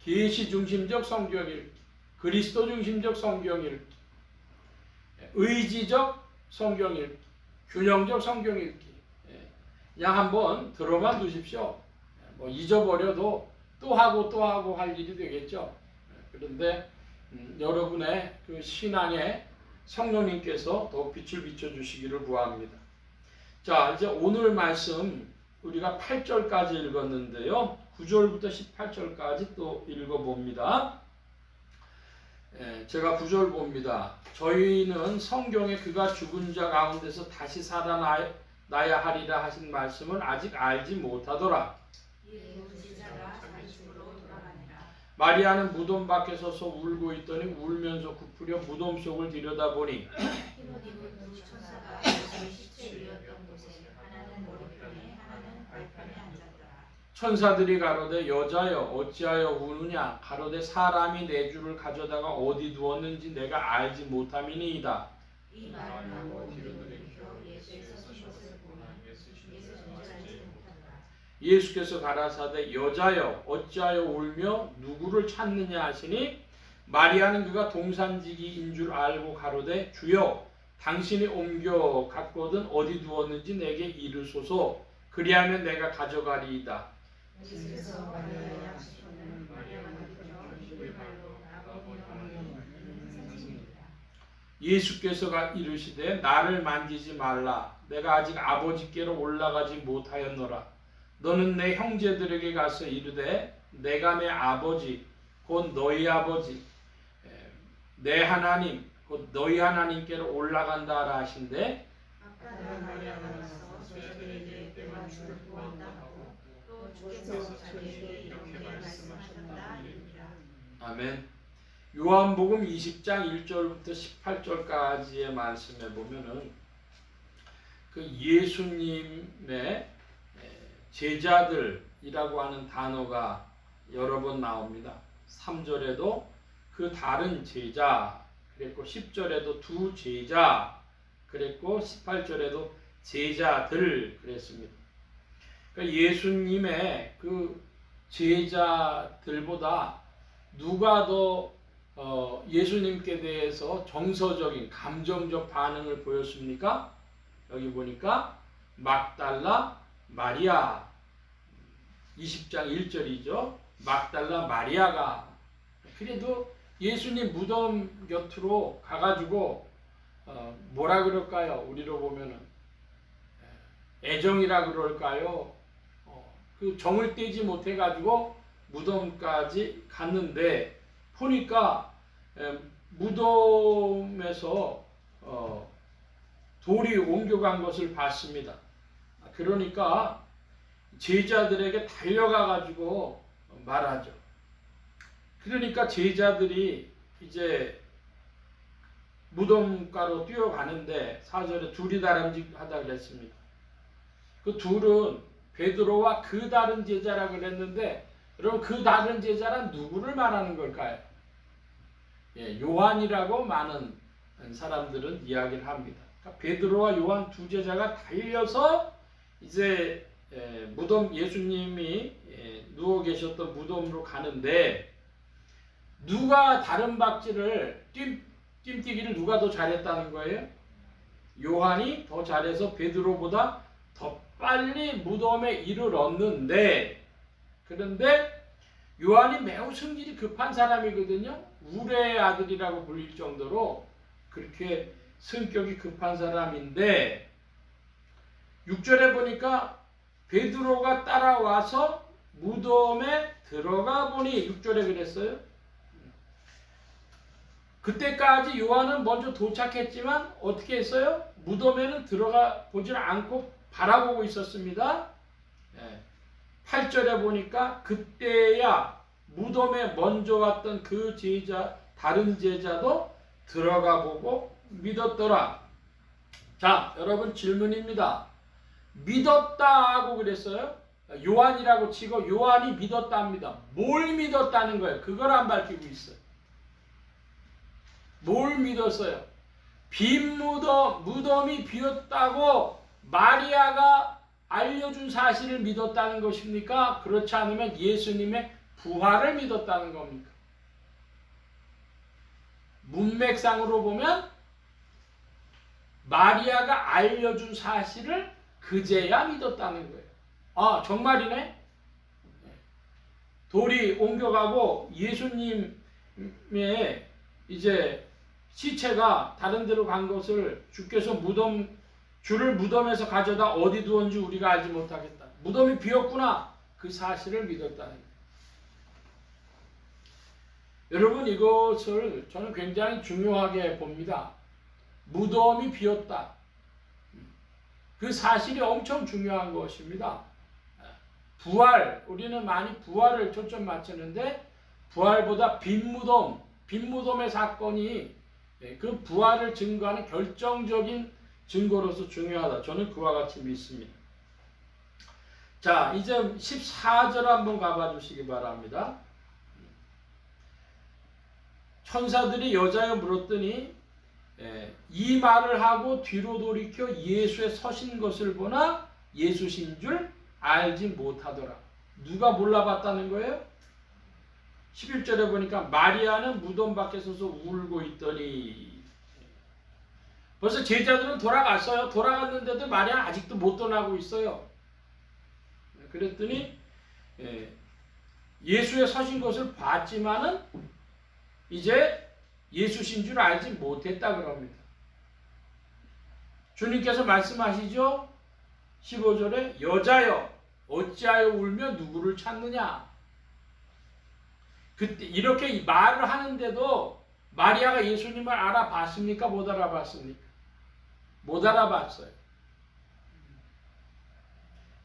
계시 중심적 성경 읽기, 그리스도 중심적 성경 읽기, 의지적 성경 읽기, 균형적 성경 읽기. 그냥 한번 들어만 두십시오. 뭐 잊어버려도 또 하고 할 일이 되겠죠. 그런데 여러분의 그 신앙에 성령님께서 더 빛을 비춰주시기를 구합니다. 자, 이제 오늘 말씀 우리가 8절까지 읽었는데요. 9절부터 18절까지 또 읽어봅니다. 제가 9절 봅니다. 저희는 성경에 그가 죽은 자 가운데서 다시 살아나야 하리라 하신 말씀을 아직 알지 못하더라. 마리아는 무덤 밖에 서서 울고 있더니 울면서 굽으려 무덤 속을 들여다보니 천사들이 가로되 여자여 어찌하여 우느냐, 가로되 사람이 내 주를 가져다가 어디 두었는지 내가 알지 못함이니이다. 이 말을 하고 뒤로 돌이켜 예수께서 선 것을 보니 예수님을 알지 못하더라. 예수께서 가라사대 여자여 어찌하여 울며 누구를 찾느냐 하시니 마리아는 그가 동산지기인 줄 알고 가로되 주여 당신이 옮겨 갔거든 어디 두었는지 내게 이르소서, 그리하면 내가 가져가리이다. 예수께서 이르시되 나를 만지지 말라, 내가 아직 아버지께로 올라가지 못하였노라. 너는 내 형제들에게 가서 이르되 내가 내 아버지 곧 너희 아버지 내 하나님 곧 너희 하나님께로 올라간다 하라 하신대. 아멘. 요한복음 20장 1절부터 18절까지의 말씀에 보면은 그 예수님의 제자들이라고 하는 단어가 여러 번 나옵니다. 3절에도 그 다른 제자 그랬고, 10절에도 두 제자 그랬고, 18절에도 제자들 그랬습니다. 그러니까 예수님의 그 제자들보다 누가 더 예수님께 대해서 정서적인 감정적 반응을 보였습니까? 여기 보니까 막달라 마리아, 20장 1절이죠. 막달라 마리아가 그래도 예수님 무덤 곁으로 가가지고 뭐라 그럴까요? 우리로 보면은 애정이라 그럴까요? 그 정을 떼지 못해 가지고 무덤까지 갔는데 보니까 무덤에서 돌이 옮겨간 것을 봤습니다. 그러니까 제자들에게 달려가 가지고 말하죠. 그러니까 제자들이 이제 무덤가로 뛰어가는데 4절에 둘이 다름질하다 그랬습니다. 그 둘은 베드로와 그 다른 제자라 그랬는데 여러분 그 다른 제자란 누구를 말하는 걸까요? 요한이라고 많은 사람들은 이야기를 합니다. 그러니까 베드로와 요한 두 제자가 달려서 이제 무덤 예수님이 누워 계셨던 무덤으로 가는데 누가 다른 박질을 뜀뛰기를 누가 더 잘했다는 거예요? 요한이 더 잘해서 베드로보다 더 빨리 무덤에 이르렀는데 그런데 요한이 매우 성질이 급한 사람이거든요. 우레의 아들이라고 불릴 정도로 그렇게 성격이 급한 사람인데 6절에 보니까 베드로가 따라와서 무덤에 들어가 보니 6절에 그랬어요. 그때까지 요한은 먼저 도착했지만 어떻게 했어요? 무덤에는 들어가 보질 않고 바라보고 있었습니다. 8절에 보니까 그때야 무덤에 먼저 왔던 그 제자, 다른 제자도 들어가 보고 믿었더라. 자, 여러분 질문입니다. 믿었다 하고 그랬어요? 요한이라고 치고 요한이 믿었다 합니다. 뭘 믿었다는 거예요? 그걸 안 밝히고 있어요. 뭘 믿었어요? 빈 무덤이 비었다고 마리아가 알려준 사실을 믿었다는 것입니까? 그렇지 않으면 예수님의 부활을 믿었다는 겁니까? 문맥상으로 보면 마리아가 알려준 사실을 그제야 믿었다는 거예요. 아, 정말이네? 돌이 옮겨가고 예수님의 이제 시체가 다른 데로 간 것을 주께서 주를 무덤에서 가져다 어디 두었는지 우리가 알지 못하겠다. 무덤이 비었구나. 그 사실을 믿었다는 거예요. 여러분 이것을 저는 굉장히 중요하게 봅니다. 무덤이 비었다. 그 사실이 엄청 중요한 것입니다. 부활, 우리는 많이 부활을 초점 맞추는데 부활보다 빈 무덤의 사건이 그 부활을 증거하는 결정적인 증거로서 중요하다. 저는 그와 같이 믿습니다. 자, 이제 14절 한번 가봐 주시기 바랍니다. 천사들이 여자여 물었더니 이 말을 하고 뒤로 돌이켜 예수의 서신 것을 보나 예수신 줄 알지 못하더라. 누가 몰라봤다는 거예요? 11절에 보니까 마리아는 무덤 밖에 서서 울고 있더니 벌써 제자들은 돌아갔어요. 돌아갔는데도 마리아 아직도 못 떠나고 있어요. 그랬더니 예수의 서신 것을 봤지만은 이제 예수신 줄 알지 못했다 그럽니다. 주님께서 말씀하시죠. 15절에 여자여 어찌하여 울며 누구를 찾느냐. 그때 이렇게 말을 하는데도 마리아가 예수님을 알아봤습니까? 못 알아봤습니까? 못 알아봤어요.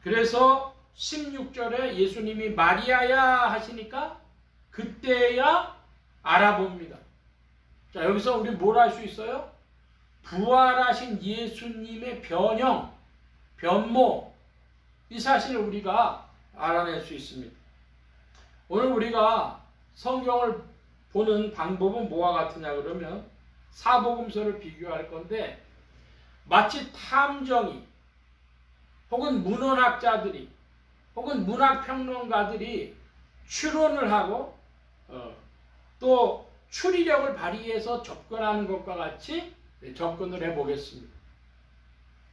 그래서 16절에 예수님이 마리아야 하시니까 그때야 알아봅니다. 자, 여기서 우리 뭘 알 수 있어요? 부활하신 예수님의 변모, 이 사실을 우리가 알아낼 수 있습니다. 오늘 우리가 성경을 보는 방법은 뭐와 같으냐 그러면 사복음서를 비교할 건데 마치 탐정이 혹은 문헌학자들이 혹은 문학평론가들이 추론을 하고 또 추리력을 발휘해서 접근하는 것과 같이 접근을 해보겠습니다.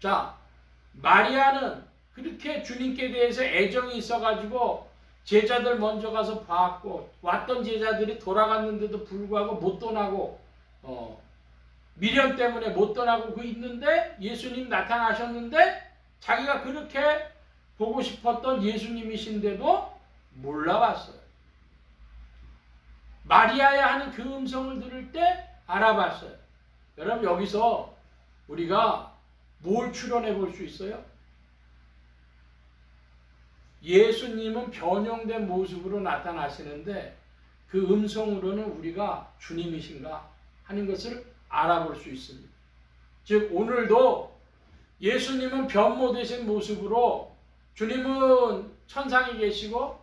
자, 마리아는 그렇게 주님께 대해서 애정이 있어가지고 제자들 먼저 가서 봤고 왔던 제자들이 돌아갔는데도 불구하고 못 떠나고 미련 때문에 못 떠나고 있는데 예수님 나타나셨는데 자기가 그렇게 보고 싶었던 예수님이신데도 몰라봤어요. 마리아야 하는 그 음성을 들을 때 알아봤어요. 여러분, 여기서 우리가 뭘 추론해 볼 수 있어요? 예수님은 변형된 모습으로 나타나시는데 그 음성으로는 우리가 주님이신가 하는 것을 알아볼 수 있습니다. 즉 오늘도 예수님은 변모되신 모습으로, 주님은 천상에 계시고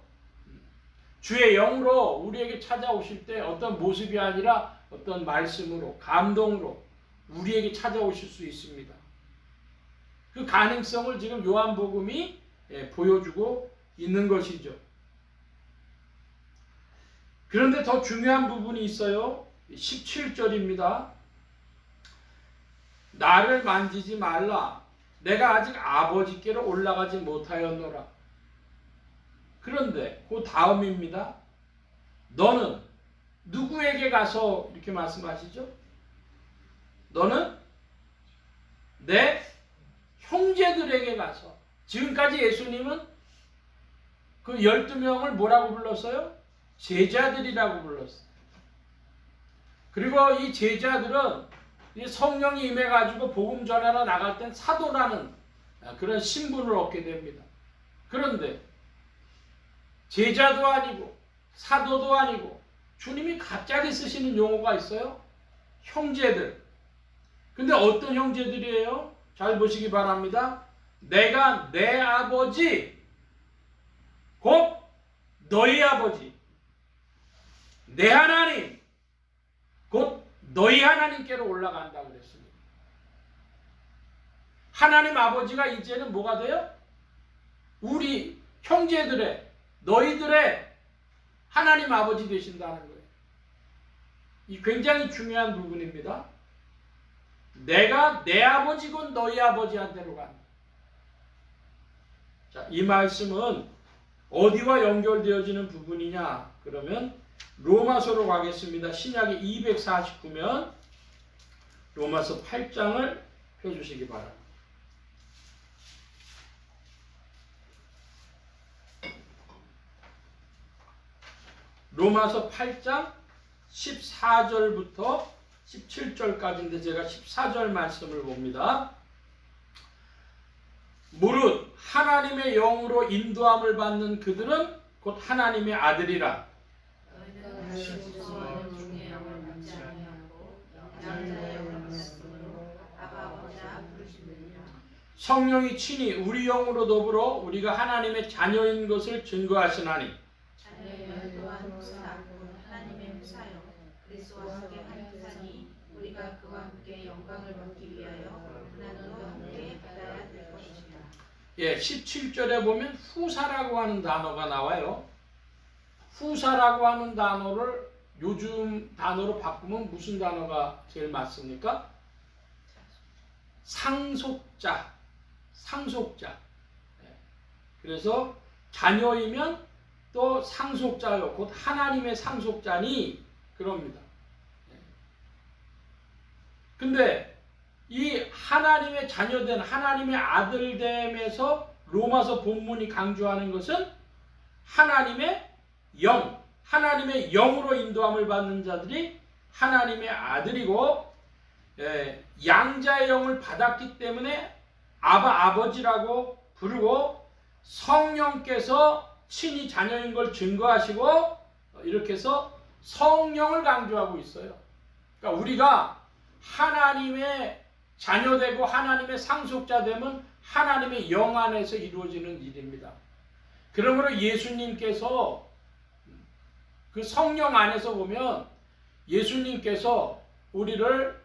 주의 영으로 우리에게 찾아오실 때 어떤 모습이 아니라 어떤 말씀으로, 감동으로 우리에게 찾아오실 수 있습니다. 그 가능성을 지금 요한복음이 보여주고 있는 것이죠. 그런데 더 중요한 부분이 있어요. 17절입니다. 나를 만지지 말라. 내가 아직 아버지께로 올라가지 못하였노라. 그런데 그 다음입니다. 너는 누구에게 가서, 이렇게 말씀하시죠? 너는 내 형제들에게 가서. 지금까지 예수님은 그 12명을 뭐라고 불렀어요? 제자들이라고 불렀어요. 그리고 이 제자들은 성령이 임해가지고 복음 전하러 나갈 땐 사도라는 그런 신분을 얻게 됩니다. 그런데 제자도 아니고 사도도 아니고 주님이 갑자기 쓰시는 용어가 있어요. 형제들. 근데 어떤 형제들이에요? 잘 보시기 바랍니다. 내가 내 아버지 곧 너희 아버지, 내 하나님 곧 너희 하나님께로 올라간다고 그랬습니다. 하나님 아버지가 이제는 뭐가 돼요? 우리 형제들의, 너희들의 하나님 아버지 되신다는 거예요. 이 굉장히 중요한 부분입니다. 내가 내 아버지 곧 너희 아버지한테로 간다. 자, 이 말씀은 어디와 연결되어지는 부분이냐? 그러면 로마서로 가겠습니다. 신약이 249면 로마서 8장을 펴주시기 바랍니다. 로마서 8장 14절부터 17절까지인데 제가 14절 말씀을 봅니다. 무릇 하나님의 영으로 인도함을 받는 그들은 곧 하나님의 아들이라. 성령이 친히 우리 영으로 더불어 우리가 하나님의 자녀인 것을 증거하시나니. 자녀의 또한 후사 하나님의 후사요 그리스도와 함께 한 후사니 우리가 그와 함께 영광을 받기 위하여 하나님과 함께 받아야 될 것이다. 예, 17절에 보면 후사라고 하는 단어가 나와요. 후사라고 하는 단어를 요즘 단어로 바꾸면 무슨 단어가 제일 맞습니까? 상속자. 상속자. 그래서 자녀이면 또 상속자요. 곧 하나님의 상속자니 그럽니다. 근데 이 하나님의 자녀된 하나님의 아들됨에서 로마서 본문이 강조하는 것은 하나님의 영, 하나님의 영으로 인도함을 받는 자들이 하나님의 아들이고, 양자의 영을 받았기 때문에 아버지라고 부르고 성령께서 친히 자녀인 걸 증거하시고, 이렇게 해서 성령을 강조하고 있어요. 그러니까 우리가 하나님의 자녀되고 하나님의 상속자 되면 하나님의 영 안에서 이루어지는 일입니다. 그러므로 예수님께서 그 성령 안에서 보면 예수님께서 우리를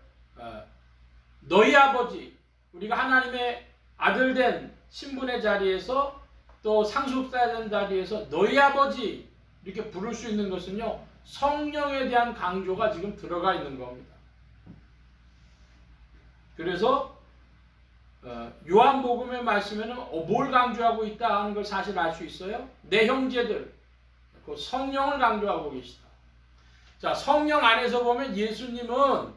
너희 아버지, 우리가 하나님의 아들 된 신분의 자리에서 또 상속자 된 자리에서 너희 아버지 이렇게 부를 수 있는 것은요, 성령에 대한 강조가 지금 들어가 있는 겁니다. 그래서 요한복음의 말씀에는 뭘 강조하고 있다 하는 걸 사실 알 수 있어요. 내 형제들, 그 성령을 강조하고 계시다. 자, 성령 안에서 보면 예수님은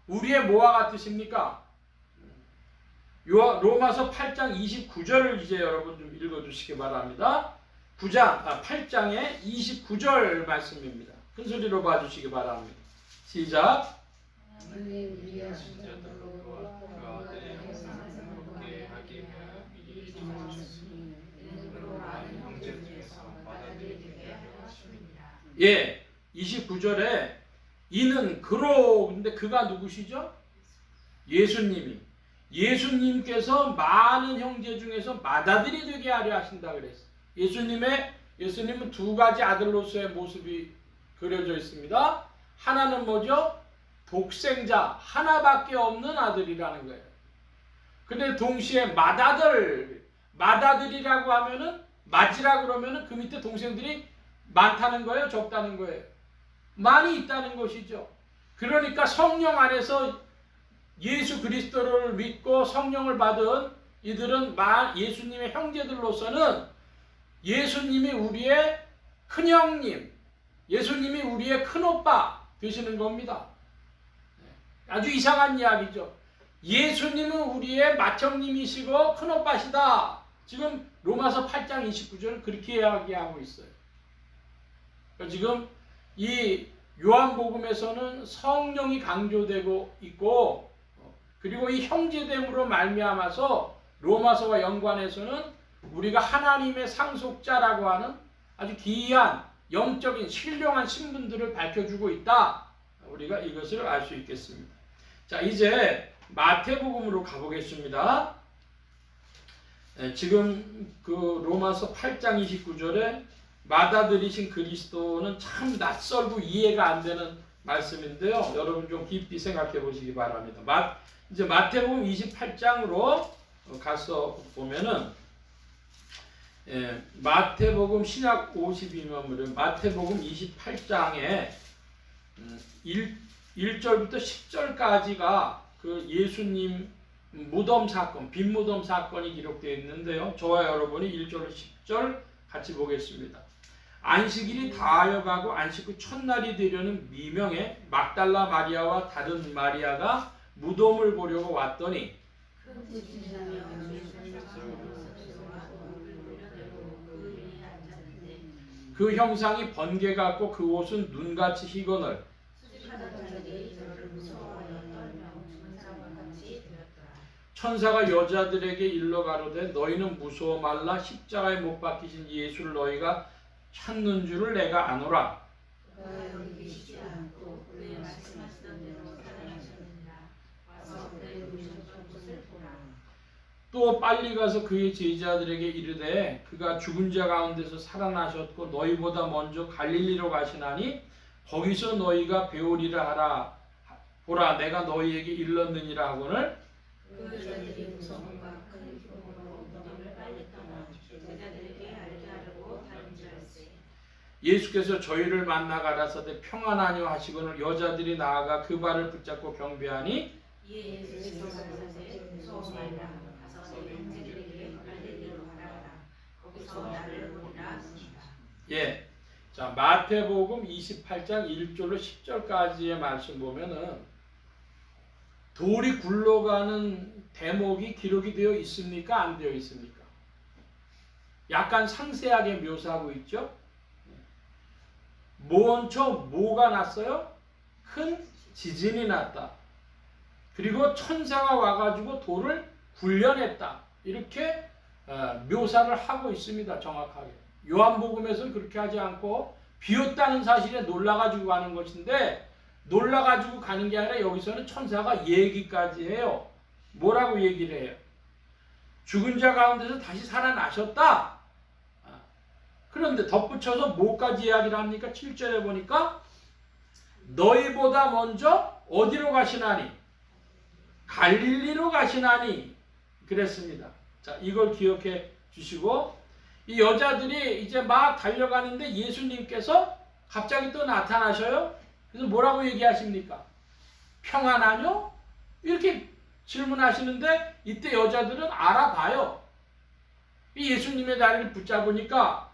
우리의 뭐와 같으십니까? 로마서 8장 29절을 이제 여러분 좀 읽어주시기 바랍니다. 8장의 29절 말씀입니다. 큰 소리로 봐주시기 바랍니다. 시작. 예, 29절에 이는 그로, 근데 그가 누구시죠? 예수님께서 많은 형제 중에서 맏아들이 되게 하려 하신다 그랬어요. 예수님은 두 가지 아들로서의 모습이 그려져 있습니다. 하나는 뭐죠? 독생자, 하나밖에 없는 아들이라는 거예요. 근데 동시에 맏아들이라고 하면은, 맏이라 그러면은 그 밑에 동생들이 많다는 거예요? 적다는 거예요? 많이 있다는 것이죠. 그러니까 성령 안에서 예수 그리스도를 믿고 성령을 받은 이들은 예수님의 형제들로서는 예수님이 우리의 큰형님, 예수님이 우리의 큰오빠 되시는 겁니다. 아주 이상한 이야기죠. 예수님은 우리의 맏형님이시고 큰오빠시다. 지금 로마서 8장 29절은 그렇게 이야기하고 있어요. 지금 이 요한복음에서는 성령이 강조되고 있고, 그리고 이 형제됨으로 말미암아서 로마서와 연관해서는 우리가 하나님의 상속자라고 하는 아주 기이한 영적인 신령한 신분들을 밝혀주고 있다. 우리가 이것을 알 수 있겠습니다. 자, 이제 마태복음으로 가보겠습니다. 지금 그 로마서 8장 29절에 맏아들이신 그리스도는 참 낯설고 이해가 안 되는 말씀인데요. 여러분 좀 깊이 생각해 보시기 바랍니다. 이제 마태복음 28장으로 가서 보면은, 마태복음 신약 52면물은 마태복음 28장에 1절부터 10절까지가 그 예수님 무덤 사건, 빈무덤 사건이 기록되어 있는데요. 저와 여러분이 1절로 10절 같이 보겠습니다. 안식일이 다하여가고 안식 후 첫날이 되려는 미명에 막달라 마리아와 다른 마리아가 무덤을 보려고 왔더니 그 형상이 번개 같고 그 옷은 눈같이 희거늘 천사가 여자들에게 일러 가로되 너희는 무서워 말라 십자가에 못 박히신 예수를 너희가 찾는 줄을 내가 아노라. 또 빨리 가서 그의 제자들에게 이르되 그가 죽은 자 가운데서 살아나셨고 너희보다 먼저 갈릴리로 가시나니 거기서 너희가 배우리라 하라. 보라 내가 너희에게 일렀느니라 하거늘 그 여자들이 무서움과 큰 기쁨으로 무덤을 빨리 떠나 제자들에게 알게 하려고 다른 줄 알세. 예수께서 저희를 만나 가라사대 평안하뇨 하시거늘 여자들이 나아가 그 발을 붙잡고 경배하니 예수께서 가라사대 무서워 말라. 가서 내 형제들에게 갈릴리로 가라. 거기서 나를 보리라 하시니라. 예. 자, 마태복음 28장 1절로 10절까지의 말씀 보면은 돌이 굴러가는 대목이 기록이 되어 있습니까? 안 되어 있습니까? 약간 상세하게 묘사하고 있죠? 먼저 뭐가 났어요? 큰 지진이 났다. 그리고 천사가 와가지고 돌을 굴려냈다. 이렇게 묘사를 하고 있습니다. 정확하게. 요한복음에서는 그렇게 하지 않고 비었다는 사실에 놀라가지고 가는 것인데 놀라가지고 가는 게 아니라 여기서는 천사가 얘기까지 해요. 뭐라고 얘기를 해요? 죽은 자 가운데서 다시 살아나셨다. 그런데 덧붙여서 뭐까지 이야기를 합니까? 7절에 보니까 너희보다 먼저 어디로 가시나니? 갈릴리로 가시나니 그랬습니다. 자, 이걸 기억해 주시고 이 여자들이 이제 막 달려가는데 예수님께서 갑자기 또 나타나셔요. 그래서 뭐라고 얘기하십니까? 평안하뇨? 이렇게 질문하시는데 이때 여자들은 알아봐요. 예수님의 다리를 붙잡으니까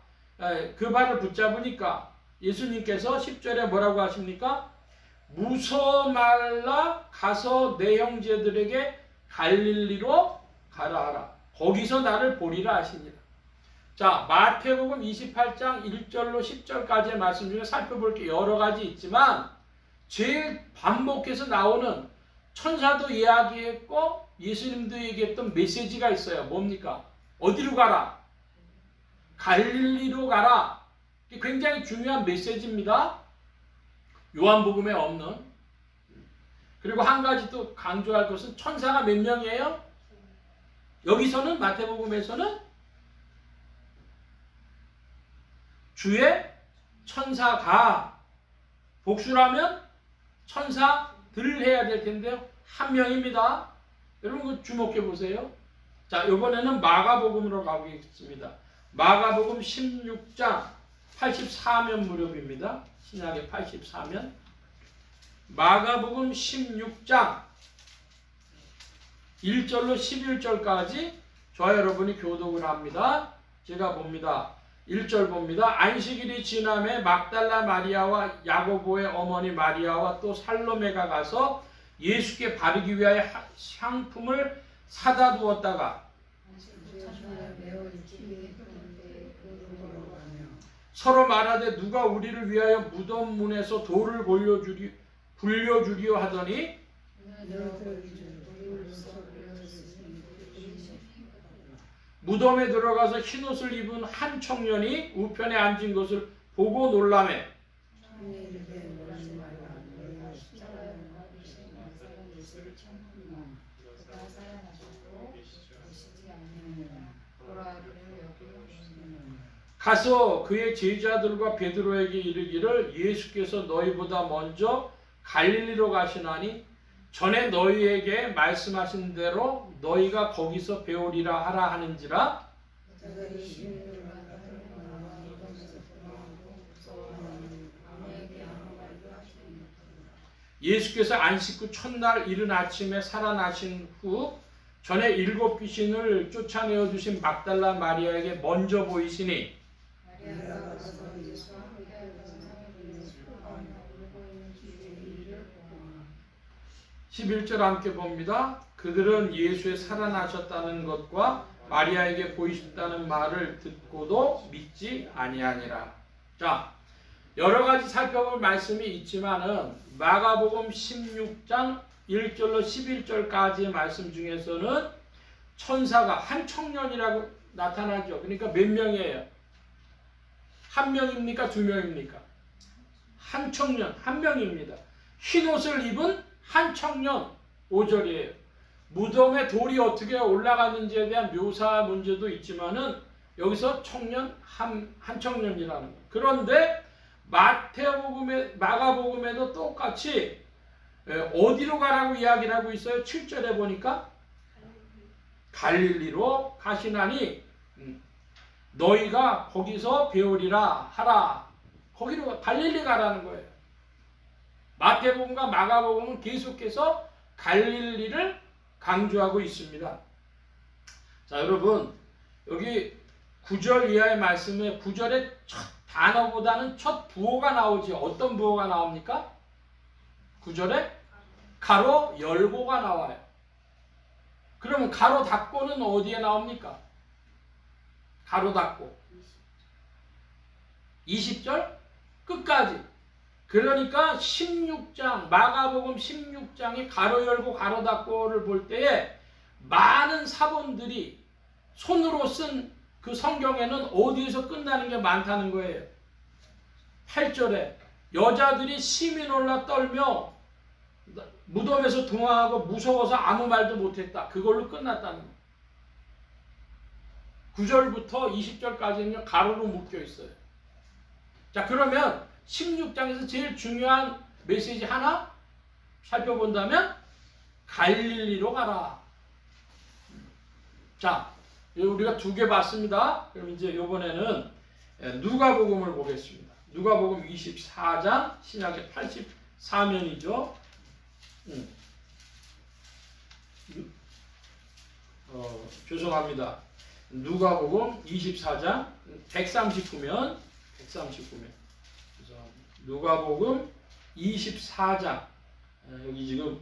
그 발을 붙잡으니까 예수님께서 10절에 뭐라고 하십니까? 무서워 말라 가서 내 형제들에게 갈릴리로 가라 하라. 거기서 나를 보리라 하시니라. 자, 마태복음 28장 1절로 10절까지의 말씀 중에 살펴볼 게 여러 가지 있지만 제일 반복해서 나오는 천사도 이야기했고 예수님도 얘기했던 메시지가 있어요. 뭡니까? 어디로 가라? 갈릴리로 가라. 이게 굉장히 중요한 메시지입니다. 요한복음에 없는. 그리고 한 가지 또 강조할 것은 천사가 몇 명이에요? 여기서는 마태복음에서는 주의 천사가, 복수라면 천사들 해야 될 텐데요. 한 명입니다. 여러분 그 주목해 보세요. 자, 이번에는 마가복음으로 가보겠습니다. 마가복음 16장 84면 무렵입니다. 신약의 84면. 마가복음 16장 1절로 11절까지 저와 여러분이 교독을 합니다. 제가 봅니다. 1절 봅니다. 안식일이 지남에 막달라 마리아와 야고보의 어머니 마리아와 또 살로메가 가서 예수께 바르기 위하여 향품을 사다 두었다가 서로 말하되 누가 우리를 위하여 무덤 문에서 돌을 굴려주리요 하더니 무덤에 들어가서 흰옷을 입은 한 청년이 우편에 앉은 것을 보고 놀라매 가서 그의 제자들과 베드로에게 이르기를 예수께서 너희보다 먼저 갈릴리로 가시나니 전에 너희에게 말씀하신 대로 너희가 거기서 배우리라 하라 하는지라. 예수께서 안식 후 첫날 이른 아침에 살아나신 후 전에 7 귀신을 쫓아내어 주신 막달라 마리아에게 먼저 보이시니 11절 함께 봅니다. 그들은 예수의 살아나셨다는 것과 마리아에게 보이셨다는 말을 듣고도 믿지 아니하니라. 자, 여러 가지 살펴볼 말씀이 있지만은 마가복음 16장 1절로 11절까지의 말씀 중에서는 천사가 한 청년이라고 나타나죠. 그러니까 몇 명이에요? 한 명입니까? 두 명입니까? 한 청년, 한 명입니다. 흰 옷을 입은 한 청년, 5절이에요. 무덤에 돌이 어떻게 올라갔는지에 대한 묘사 문제도 있지만은 여기서 청년, 한 청년이라는 거예요. 그런데 마가복음에도 똑같이 어디로 가라고 이야기를 하고 있어요? 7절에 보니까 갈릴리로 가시나니 너희가 거기서 배우리라 하라. 거기로 갈릴리 가라는 거예요. 마태복음과 마가복음은 계속해서 갈릴리를 강조하고 있습니다. 자, 여러분 여기 9절 이하의 말씀에 9절의 첫 단어보다는 첫 부호가 나오지. 어떤 부호가 나옵니까? 9절에 가로 열고가 나와요. 그러면 가로 닫고는 어디에 나옵니까? 가로 닫고 20절 끝까지. 그러니까 16장 마가복음 16장이 가로 열고 가로 닫고를 볼 때에 많은 사본들이 손으로 쓴 그 성경에는 어디에서 끝나는 게 많다는 거예요. 8절에 여자들이 심히 놀라 떨며 무덤에서 동화하고 무서워서 아무 말도 못했다. 그걸로 끝났다는 거예요. 9절부터 20절까지는 가로로 묶여 있어요. 자, 그러면 16장에서 제일 중요한 메시지 하나 살펴본다면 갈릴리로 가라. 자, 우리가 2개 봤습니다. 그럼 이제 이번에는 누가복음을 보겠습니다. 누가복음 24장, 신약의 84면이죠. 죄송합니다. 누가복음 24장 139면 누가복음 24장 여기 지금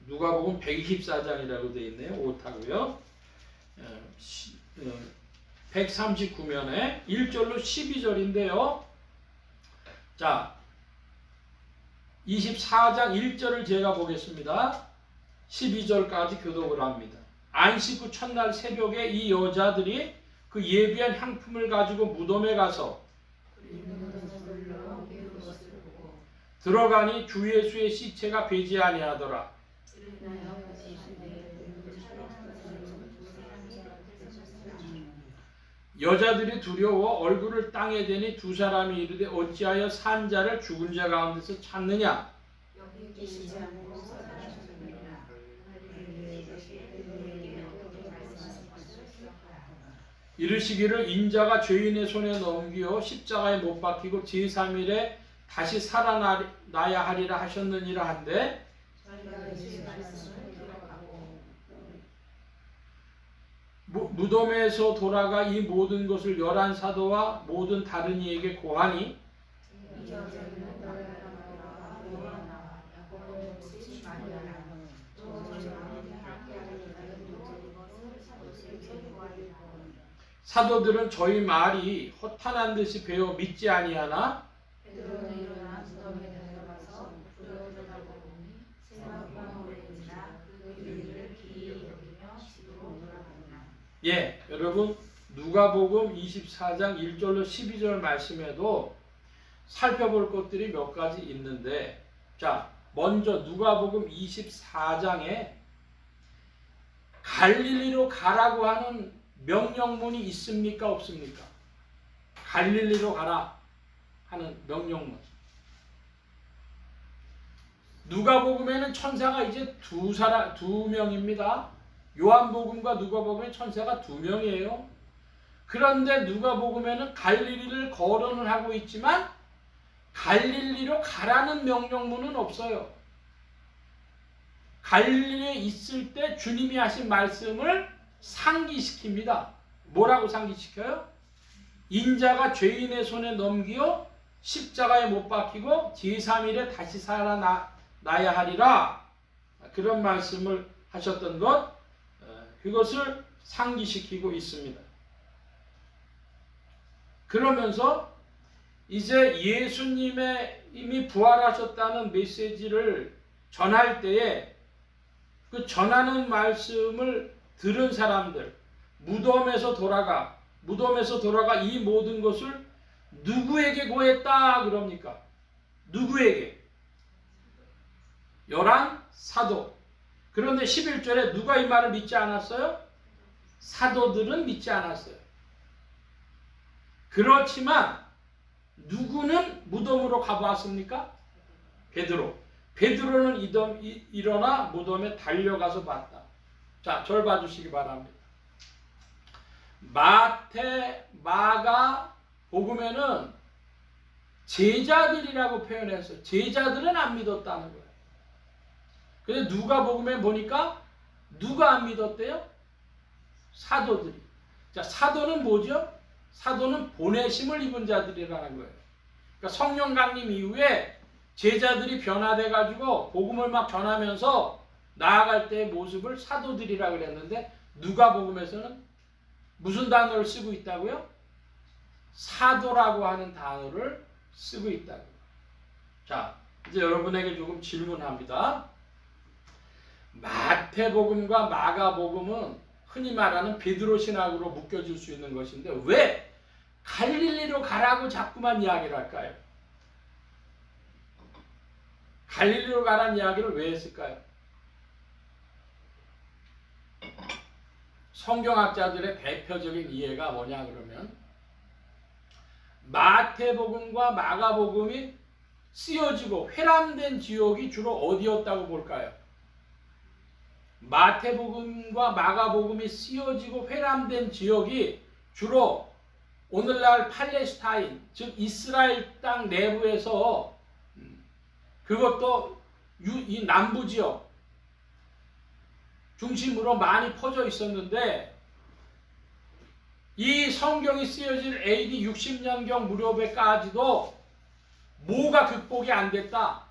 누가복음 124장이라고 되어 있네요. 오타고요. 139면에 1절로 12절인데요. 자, 24장 1절을 제가 보겠습니다. 12절까지 교독을 합니다. 안식 후 첫날 새벽에 이 여자들이 그 예비한 향품을 가지고 무덤에 가서 들어가니 주 예수의 시체가 배지 아니하더라. 여자들이 두려워 얼굴을 땅에 대니 두 사람이 이르되 어찌하여 산 자를 죽은 자 가운데서 찾느냐. 이르시기를 인자가 죄인의 손에 넘기어 십자가에 못 박히고 제3일에 다시 살아나야 하리라 하셨느니라 한데, 무덤에서 돌아가 이 모든 것을 11사도와 모든 다른 이에게 고하니 사도들은 저희 말이 허탄한 듯이 배워 믿지 아니하나? 예, 여러분 누가복음 24장 1절로 12절 말씀에도 살펴볼 것들이 몇 가지 있는데, 자, 먼저 누가복음 24장에 갈릴리로 가라고 하는 명령문이 있습니까? 없습니까? 갈릴리로 가라 하는 명령문. 누가복음에는 천사가 이제 두 명입니다. 요한복음과 누가복음의 천사가 2명이에요. 그런데 누가복음에는 갈릴리를 거론을 하고 있지만 갈릴리로 가라는 명령문은 없어요. 갈릴리에 있을 때 주님이 하신 말씀을 상기시킵니다. 뭐라고 상기시켜요? 인자가 죄인의 손에 넘기어 십자가에 못 박히고 제3일에 다시 살아나야 하리라. 그런 말씀을 하셨던 것, 그것을 상기시키고 있습니다. 그러면서 이제 예수님의 이미 부활하셨다는 메시지를 전할 때에 그 전하는 말씀을 들은 사람들, 무덤에서 돌아가 이 모든 것을 누구에게 고했다 그럽니까? 누구에게? 11사도. 그런데 11절에 누가 이 말을 믿지 않았어요? 사도들은 믿지 않았어요. 그렇지만 누구는 무덤으로 가보았습니까? 베드로. 베드로는 일어나 무덤에 달려가서 봤다. 자, 절 봐주시기 바랍니다. 마태, 마가 복음에는 제자들이라고 표현했어요. 제자들은 안 믿었다는 거예요. 근데 누가복음에 보니까 누가 안 믿었대요? 사도들이. 자, 사도는 뭐죠? 사도는 보내심을 입은 자들이라는 거예요. 그러니까 성령 강림 이후에 제자들이 변화돼 가지고 복음을 막 전하면서 나아갈 때의 모습을 사도들이라고 그랬는데 누가복음에서는 무슨 단어를 쓰고 있다고요? 사도라고 하는 단어를 쓰고 있다고요. 자, 이제 여러분에게 조금 질문합니다. 마태복음과 마가복음은 흔히 말하는 베드로 신학으로 묶여질 수 있는 것인데 왜 갈릴리로 가라고 자꾸만 이야기를 할까요? 갈릴리로 가라는 이야기를 왜 했을까요? 성경학자들의 대표적인 이해가 뭐냐 그러면 마태복음과 마가복음이 쓰여지고 회람된 지역이 주로 어디였다고 볼까요? 마태복음과 마가복음이 쓰여지고 회람된 지역이 주로 오늘날 팔레스타인, 즉 이스라엘 땅 내부에서 그것도 이 남부 지역 중심으로 많이 퍼져 있었는데 이 성경이 쓰여질 AD 60년경 무렵에까지도 뭐가 극복이 안 됐다?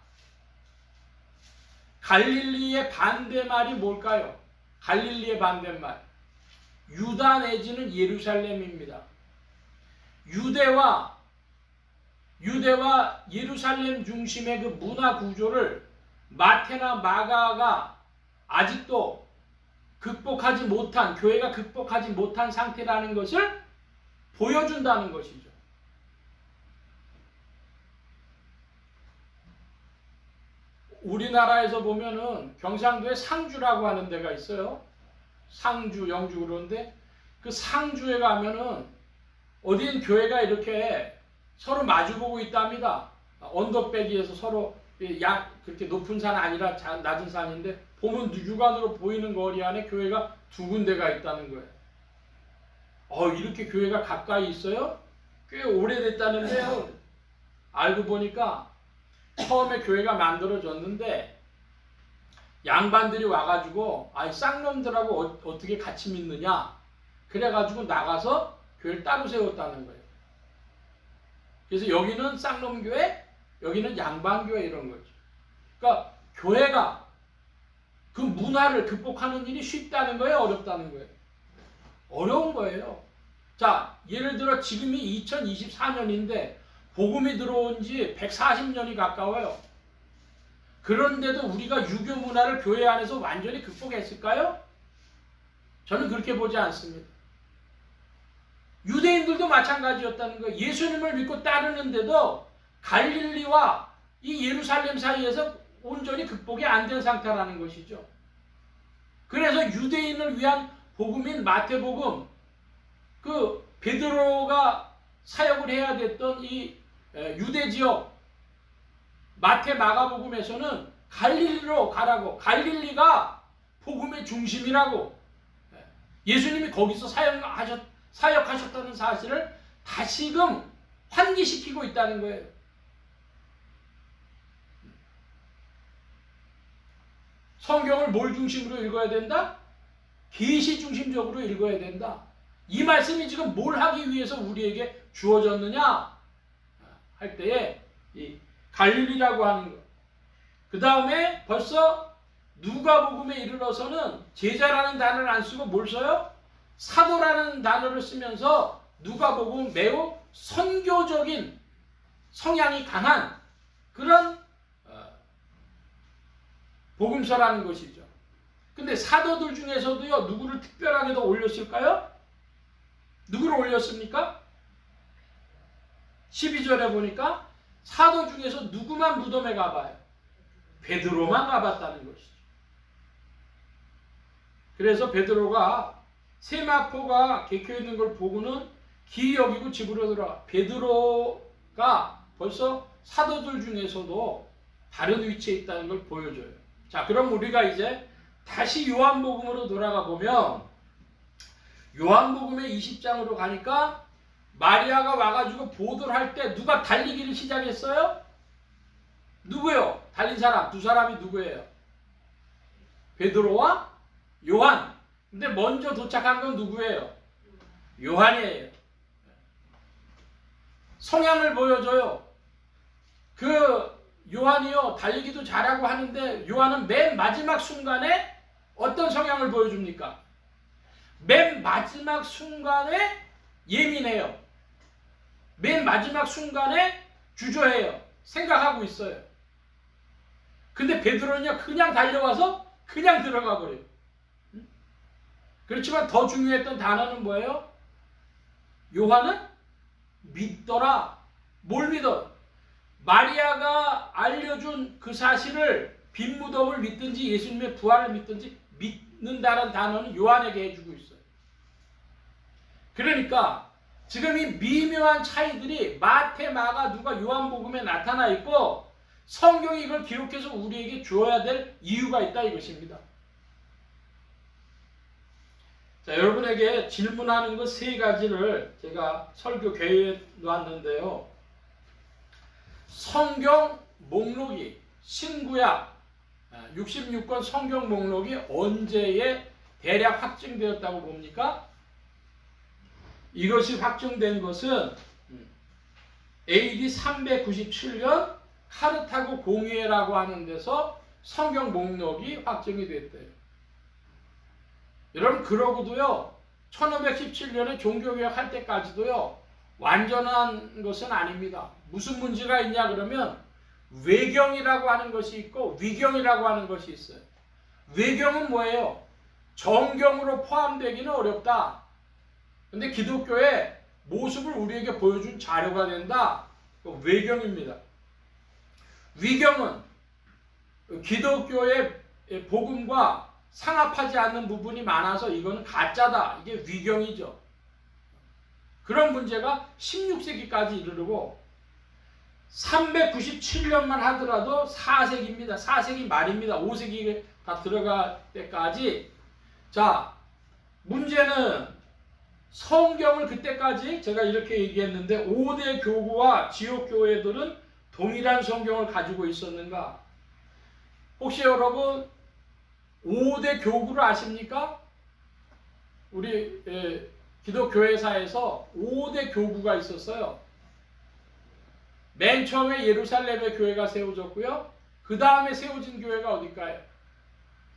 갈릴리의 반대말이 뭘까요? 갈릴리의 반대말. 유다 내지는 예루살렘입니다. 유대와 예루살렘 중심의 그 문화 구조를 마태나 마가가 아직도 극복하지 못한, 교회가 극복하지 못한 상태라는 것을 보여준다는 것이죠. 우리나라에서 보면은 경상도에 상주라고 하는 데가 있어요. 상주, 영주 그런데 그 상주에 가면은 어딘 교회가 이렇게 서로 마주보고 있답니다. 언덕배기에서 서로 그렇게 높은 산 아니라 낮은 산인데 보면 육안으로 보이는 거리 안에 교회가 두 군데가 있다는 거예요. 이렇게 교회가 가까이 있어요? 꽤 오래됐다는데요. 알고 보니까 처음에 교회가 만들어졌는데 양반들이 와가지고 쌍놈들하고 어떻게 같이 믿느냐 그래가지고 나가서 교회를 따로 세웠다는 거예요. 그래서 여기는 쌍놈교회, 여기는 양반교회 이런 거죠. 그러니까 교회가 그 문화를 극복하는 일이 쉽다는 거예요, 어렵다는 거예요? 어려운 거예요. 자, 예를 들어 지금이 2024년인데 복음이 들어온 지 140년이 가까워요. 그런데도 우리가 유교 문화를 교회 안에서 완전히 극복했을까요? 저는 그렇게 보지 않습니다. 유대인들도 마찬가지였다는 거예요. 예수님을 믿고 따르는데도 갈릴리와 이 예루살렘 사이에서 온전히 극복이 안 된 상태라는 것이죠. 그래서 유대인을 위한 복음인 마태복음, 그 베드로가 사역을 해야 됐던 이 유대 지역 마태 마가복음에서는 갈릴리로 가라고, 갈릴리가 복음의 중심이라고, 예수님이 거기서 사역하셨다는 사실을 다시금 환기시키고 있다는 거예요. 성경을 뭘 중심으로 읽어야 된다? 계시 중심적으로 읽어야 된다. 이 말씀이 지금 뭘 하기 위해서 우리에게 주어졌느냐 할 때에 이 갈릴리라고 하는 것. 그 다음에 벌써 누가복음에 이르러서는 제자라는 단어를 안 쓰고 뭘 써요? 사도라는 단어를 쓰면서 누가복음 매우 선교적인 성향이 강한 그런 복음서라는 것이죠. 근데 사도들 중에서도요, 누구를 특별하게 더 올렸을까요? 누구를 올렸습니까? 12절에 보니까 사도 중에서 누구만 무덤에 가봐요? 베드로만 가봤다는 것이죠. 그래서 베드로가 세마포가 개켜있는 걸 보고는 기이 여기고 집으로 들어가. 베드로가 벌써 사도들 중에서도 다른 위치에 있다는 걸 보여줘요. 자, 그럼 우리가 이제 다시 요한복음으로 돌아가 보면 요한복음의 20장으로 가니까 마리아가 와가지고 보도를 할 때 누가 달리기를 시작했어요? 누구요? 달린 사람, 두 사람이 누구예요? 베드로와 요한. 근데 먼저 도착한 건 누구예요? 요한이에요. 성향을 보여줘요. 그 요한이요, 달리기도 잘하고 하는데 요한은 맨 마지막 순간에 어떤 성향을 보여줍니까? 맨 마지막 순간에 예민해요. 맨 마지막 순간에 주저해요. 생각하고 있어요. 근데 베드로는요, 그냥 달려와서 그냥 들어가 버려요. 그렇지만 더 중요했던 단어는 뭐예요? 요한은 믿더라. 뭘 믿어? 마리아가 알려준 그 사실을, 빈 무덤을 믿든지 예수님의 부활을 믿든지 믿는다는 단어는 요한에게 해주고 있어요. 그러니까 지금 이 미묘한 차이들이 마태, 마가, 누가, 요한복음에 나타나 있고 성경이 이걸 기록해서 우리에게 주어야 될 이유가 있다 이것입니다. 자, 여러분에게 질문하는 것 세 가지를 제가 설교 계획에 놓았는데요. 성경 목록이, 신구약 66권 성경 목록이 언제에 대략 확증되었다고 봅니까? 이것이 확정된 것은 AD 397년 카르타고 공의회라고 하는 데서 성경 목록이 확정이 됐대요. 여러분, 그러고도요, 1517년에 종교개혁 할 때까지도요, 완전한 것은 아닙니다. 무슨 문제가 있냐 그러면 외경이라고 하는 것이 있고 위경이라고 하는 것이 있어요. 외경은 뭐예요? 정경으로 포함되기는 어렵다. 근데 기독교의 모습을 우리에게 보여준 자료가 된다. 외경입니다. 위경은 기독교의 복음과 상합하지 않는 부분이 많아서 이거는 가짜다. 이게 위경이죠. 그런 문제가 16세기까지 이르르고 397년만 하더라도 4세기입니다. 4세기 말입니다. 5세기 다 들어갈 때까지. 자, 문제는 성경을 그때까지 제가 이렇게 얘기했는데 5대 교구와 지역 교회들은 동일한 성경을 가지고 있었는가? 혹시 여러분 5대 교구를 아십니까? 우리 기독교회사에서 5대 교구가 있었어요. 맨 처음에 예루살렘의 교회가 세워졌고요. 그 다음에 세워진 교회가 어딜까요?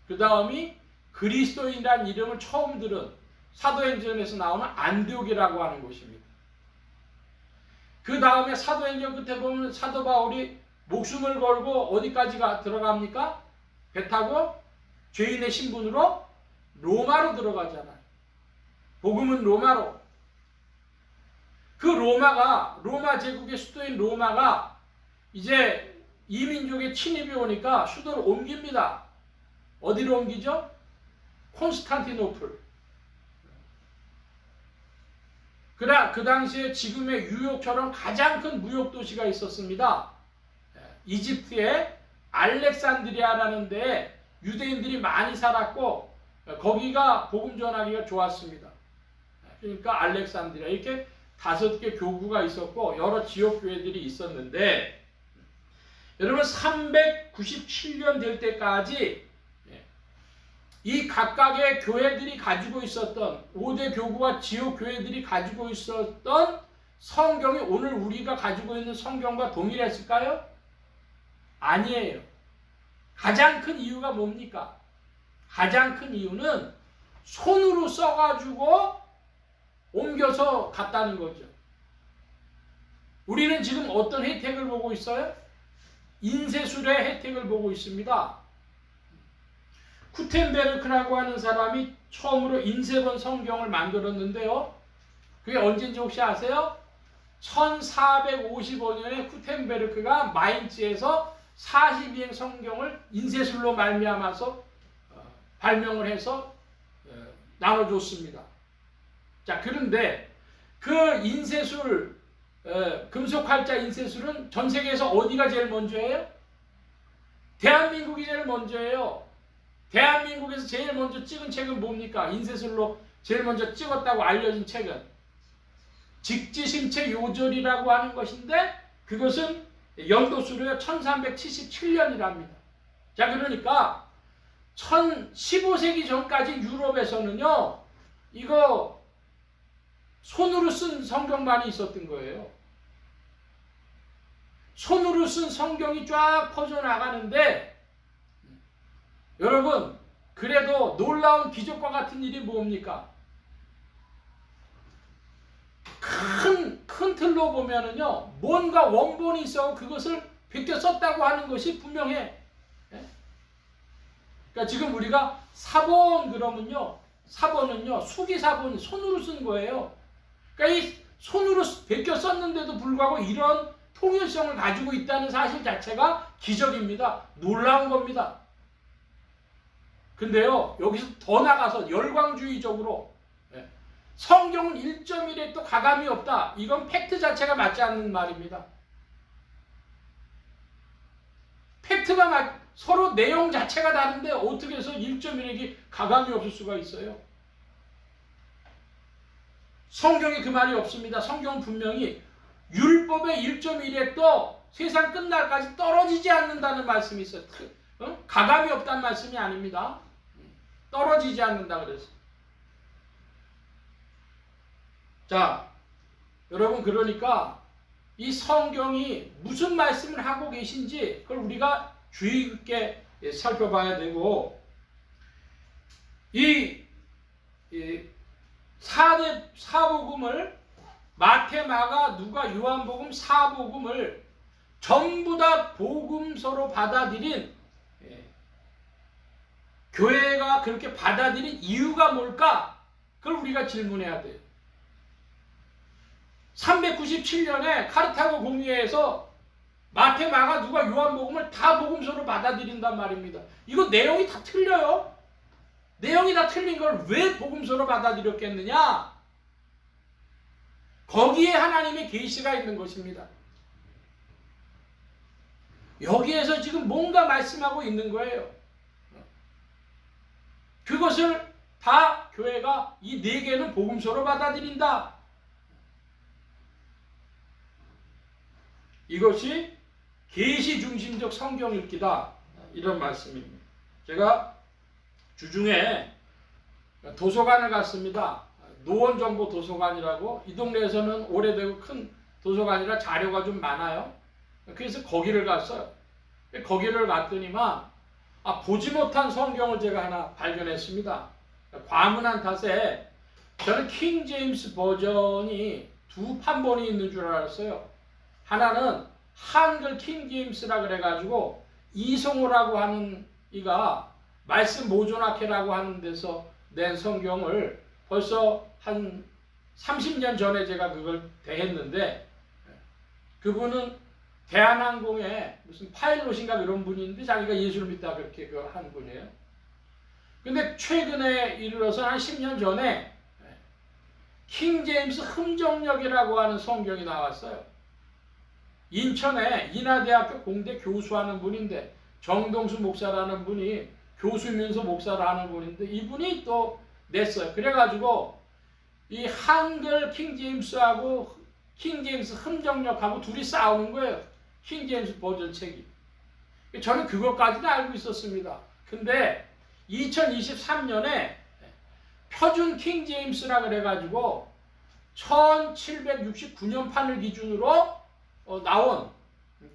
그 다음이 그리스도인이라는 이름을 처음 들은 사도행전에서 나오는 안디옥이라고 하는 곳입니다. 그 다음에 사도행전 끝에 보면 사도 바울이 목숨을 걸고 어디까지 들어갑니까? 배 타고 죄인의 신분으로 로마로 들어가잖아요. 복음은 로마로. 그 로마 제국의 수도인 로마가 이제 이민족의 침입이 오니까 수도를 옮깁니다. 어디로 옮기죠? 콘스탄티노플. 그 당시에 지금의 뉴욕처럼 가장 큰 무역 도시가 있었습니다. 이집트의 알렉산드리아라는 데에 유대인들이 많이 살았고 거기가 복음 전하기가 좋았습니다. 그러니까 알렉산드리아 이렇게 5개 교구가 있었고 여러 지역 교회들이 있었는데 여러분 397년 될 때까지 이 각각의 교회들이 가지고 있었던 5대 교구와 지역 교회들이 가지고 있었던 성경이 오늘 우리가 가지고 있는 성경과 동일했을까요? 아니에요. 가장 큰 이유가 뭡니까? 가장 큰 이유는 손으로 써가지고 옮겨서 갔다는 거죠. 우리는 지금 어떤 혜택을 보고 있어요? 인쇄술의 혜택을 보고 있습니다. 구텐베르크라고 하는 사람이 처음으로 인쇄본 성경을 만들었는데요. 그게 언제인지 혹시 아세요? 1455년에 구텐베르크가 마인츠에서 42행 성경을 인쇄술로 말미암아서 발명을 해서 나눠줬습니다. 자, 그런데 그 인쇄술, 금속활자 인쇄술은 전 세계에서 어디가 제일 먼저예요? 대한민국이 제일 먼저예요. 대한민국에서 제일 먼저 찍은 책은 뭡니까? 인쇄술로 제일 먼저 찍었다고 알려진 책은 직지심체 요절이라고 하는 것인데 그것은 연도수로요 1377년이랍니다. 자, 그러니까 15세기 전까지 유럽에서는요 이거 손으로 쓴 성경만이 있었던 거예요. 손으로 쓴 성경이 쫙 퍼져나가는데 여러분 그래도 놀라운 기적과 같은 일이 뭡니까? 큰 틀로 보면은요 뭔가 원본이 있어 그것을 베껴 썼다고 하는 것이 분명해. 그러니까 지금 우리가 사본 그러면요 사본은요 수기사본이 손으로 쓴 거예요. 그러니까 이 손으로 베껴 썼는데도 불구하고 이런 통일성을 가지고 있다는 사실 자체가 기적입니다. 놀라운 겁니다. 근데요 여기서 더 나가서 열광주의적으로 성경은 1.1에 또 가감이 없다. 이건 팩트 자체가 맞지 않는 말입니다. 팩트가 서로 내용 자체가 다른데 어떻게 해서 1.1에 가감이 없을 수가 있어요? 성경에 그 말이 없습니다. 성경은 분명히 율법의 1.1에 또 세상 끝날까지 떨어지지 않는다는 말씀이 있어요. 가감이 없다는 말씀이 아닙니다. 떨어지지 않는다 그래서. 자, 여러분 그러니까 이 성경이 무슨 말씀을 하고 계신지 그걸 우리가 주의 깊게 살펴봐야 되고 이 사복음을 마태, 마가, 누가, 요한복음, 사복음을 전부 다 복음서로 받아들인 교회가 그렇게 받아들인 이유가 뭘까? 그걸 우리가 질문해야 돼요. 397년에 카르타고 공의회에서 마태, 마가, 누가, 요한복음을 다 복음서로 받아들인단 말입니다. 이거 내용이 다 틀려요. 내용이 다 틀린 걸 왜 복음서로 받아들였겠느냐? 거기에 하나님의 계시가 있는 것입니다. 여기에서 지금 뭔가 말씀하고 있는 거예요. 그것을 다 교회가 이 네 개는 복음서로 받아들인다. 이것이 계시 중심적 성경 읽기다. 이런 말씀입니다. 제가 주중에 도서관을 갔습니다. 노원정보 도서관이라고. 이 동네에서는 오래되고 큰 도서관이라 자료가 좀 많아요. 그래서 거기를 갔어요. 거기를 갔더니만 보지 못한 성경을 제가 하나 발견했습니다. 과문한 탓에 저는 킹 제임스 버전이 두 판본이 있는 줄 알았어요. 하나는 한글 킹 제임스라 그래가지고 이성호라고 하는 이가 말씀 모조학회라고 하는 데서 낸 성경을 벌써 한 30년 전에 제가 그걸 대했는데, 그분은 대한항공에 무슨 파일럿인가 그런 분인데 자기가 예수를 믿다 그렇게 한 분이에요. 근데 최근에 이르러서 한 10년 전에 킹 제임스 흠정역이라고 하는 성경이 나왔어요. 인천에 인하대학교 공대 교수하는 분인데, 정동수 목사라는 분이 교수면서 목사를 하는 분인데, 이분이 또 냈어요. 그래가지고 이 한글 킹 제임스하고 킹 제임스 흠정역하고 둘이 싸우는 거예요. 킹 제임스 버전 책이. 저는 그것까지는 알고 있었습니다. 근데 2023년에 표준 킹 제임스라 그래가지고 1769년 판을 기준으로 나온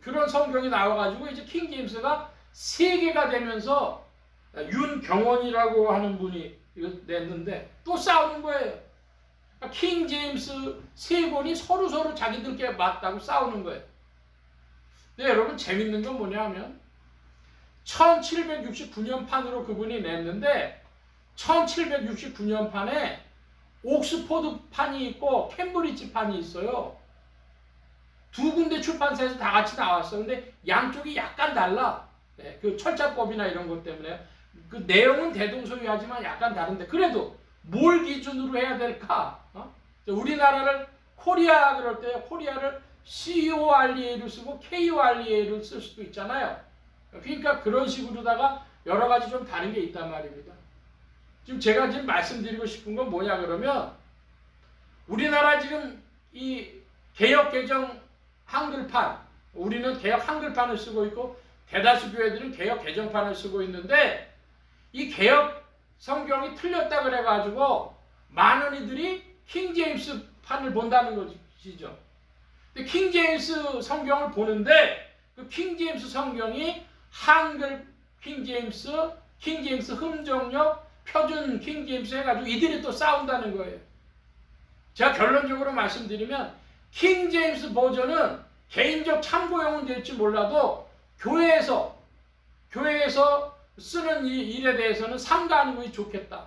그런 성경이 나와가지고 이제 킹 제임스가 3개가 되면서 윤경원이라고 하는 분이 이거 냈는데 또 싸우는 거예요. 킹 제임스 3권이 서로 자기들끼리 맞다고 싸우는 거예요. 근데 여러분 재밌는 건 뭐냐면 1769년 판으로 그분이 냈는데 1769년 판에 옥스포드 판이 있고 캠브리지 판이 있어요. 두 군데 출판사에서 다 같이 나왔어요. 근데 양쪽이 약간 달라. 그 철자법이나 이런 것 때문에. 그 내용은 대동소이하지만 약간 다른데, 그래도 뭘 기준으로 해야 될까? 우리나라를 코리아 그럴 때 코리아를 COREA를 쓰고 KOREA를 쓸 수도 있잖아요. 그러니까 그런 식으로다가 여러 가지 좀 다른 게 있단 말입니다. 지금 제가 지금 말씀드리고 싶은 건 뭐냐 그러면, 우리나라 지금 이 개역 개정 한글판, 우리는 개역 한글판을 쓰고 있고 대다수 교회들은 개역 개정판을 쓰고 있는데, 이 개역 성경이 틀렸다 그래가지고 많은 이들이 킹 제임스 판을 본다는 것이죠. 근데 킹 제임스 성경을 보는데 그 킹 제임스 성경이 한글 킹 제임스 흠정역, 표준 킹 제임스 해가지고 이들이 또 싸운다는 거예요. 제가 결론적으로 말씀드리면 킹 제임스 버전은 개인적 참고용은 될지 몰라도 교회에서 쓰는 이 일에 대해서는 삼가하는 것이 좋겠다.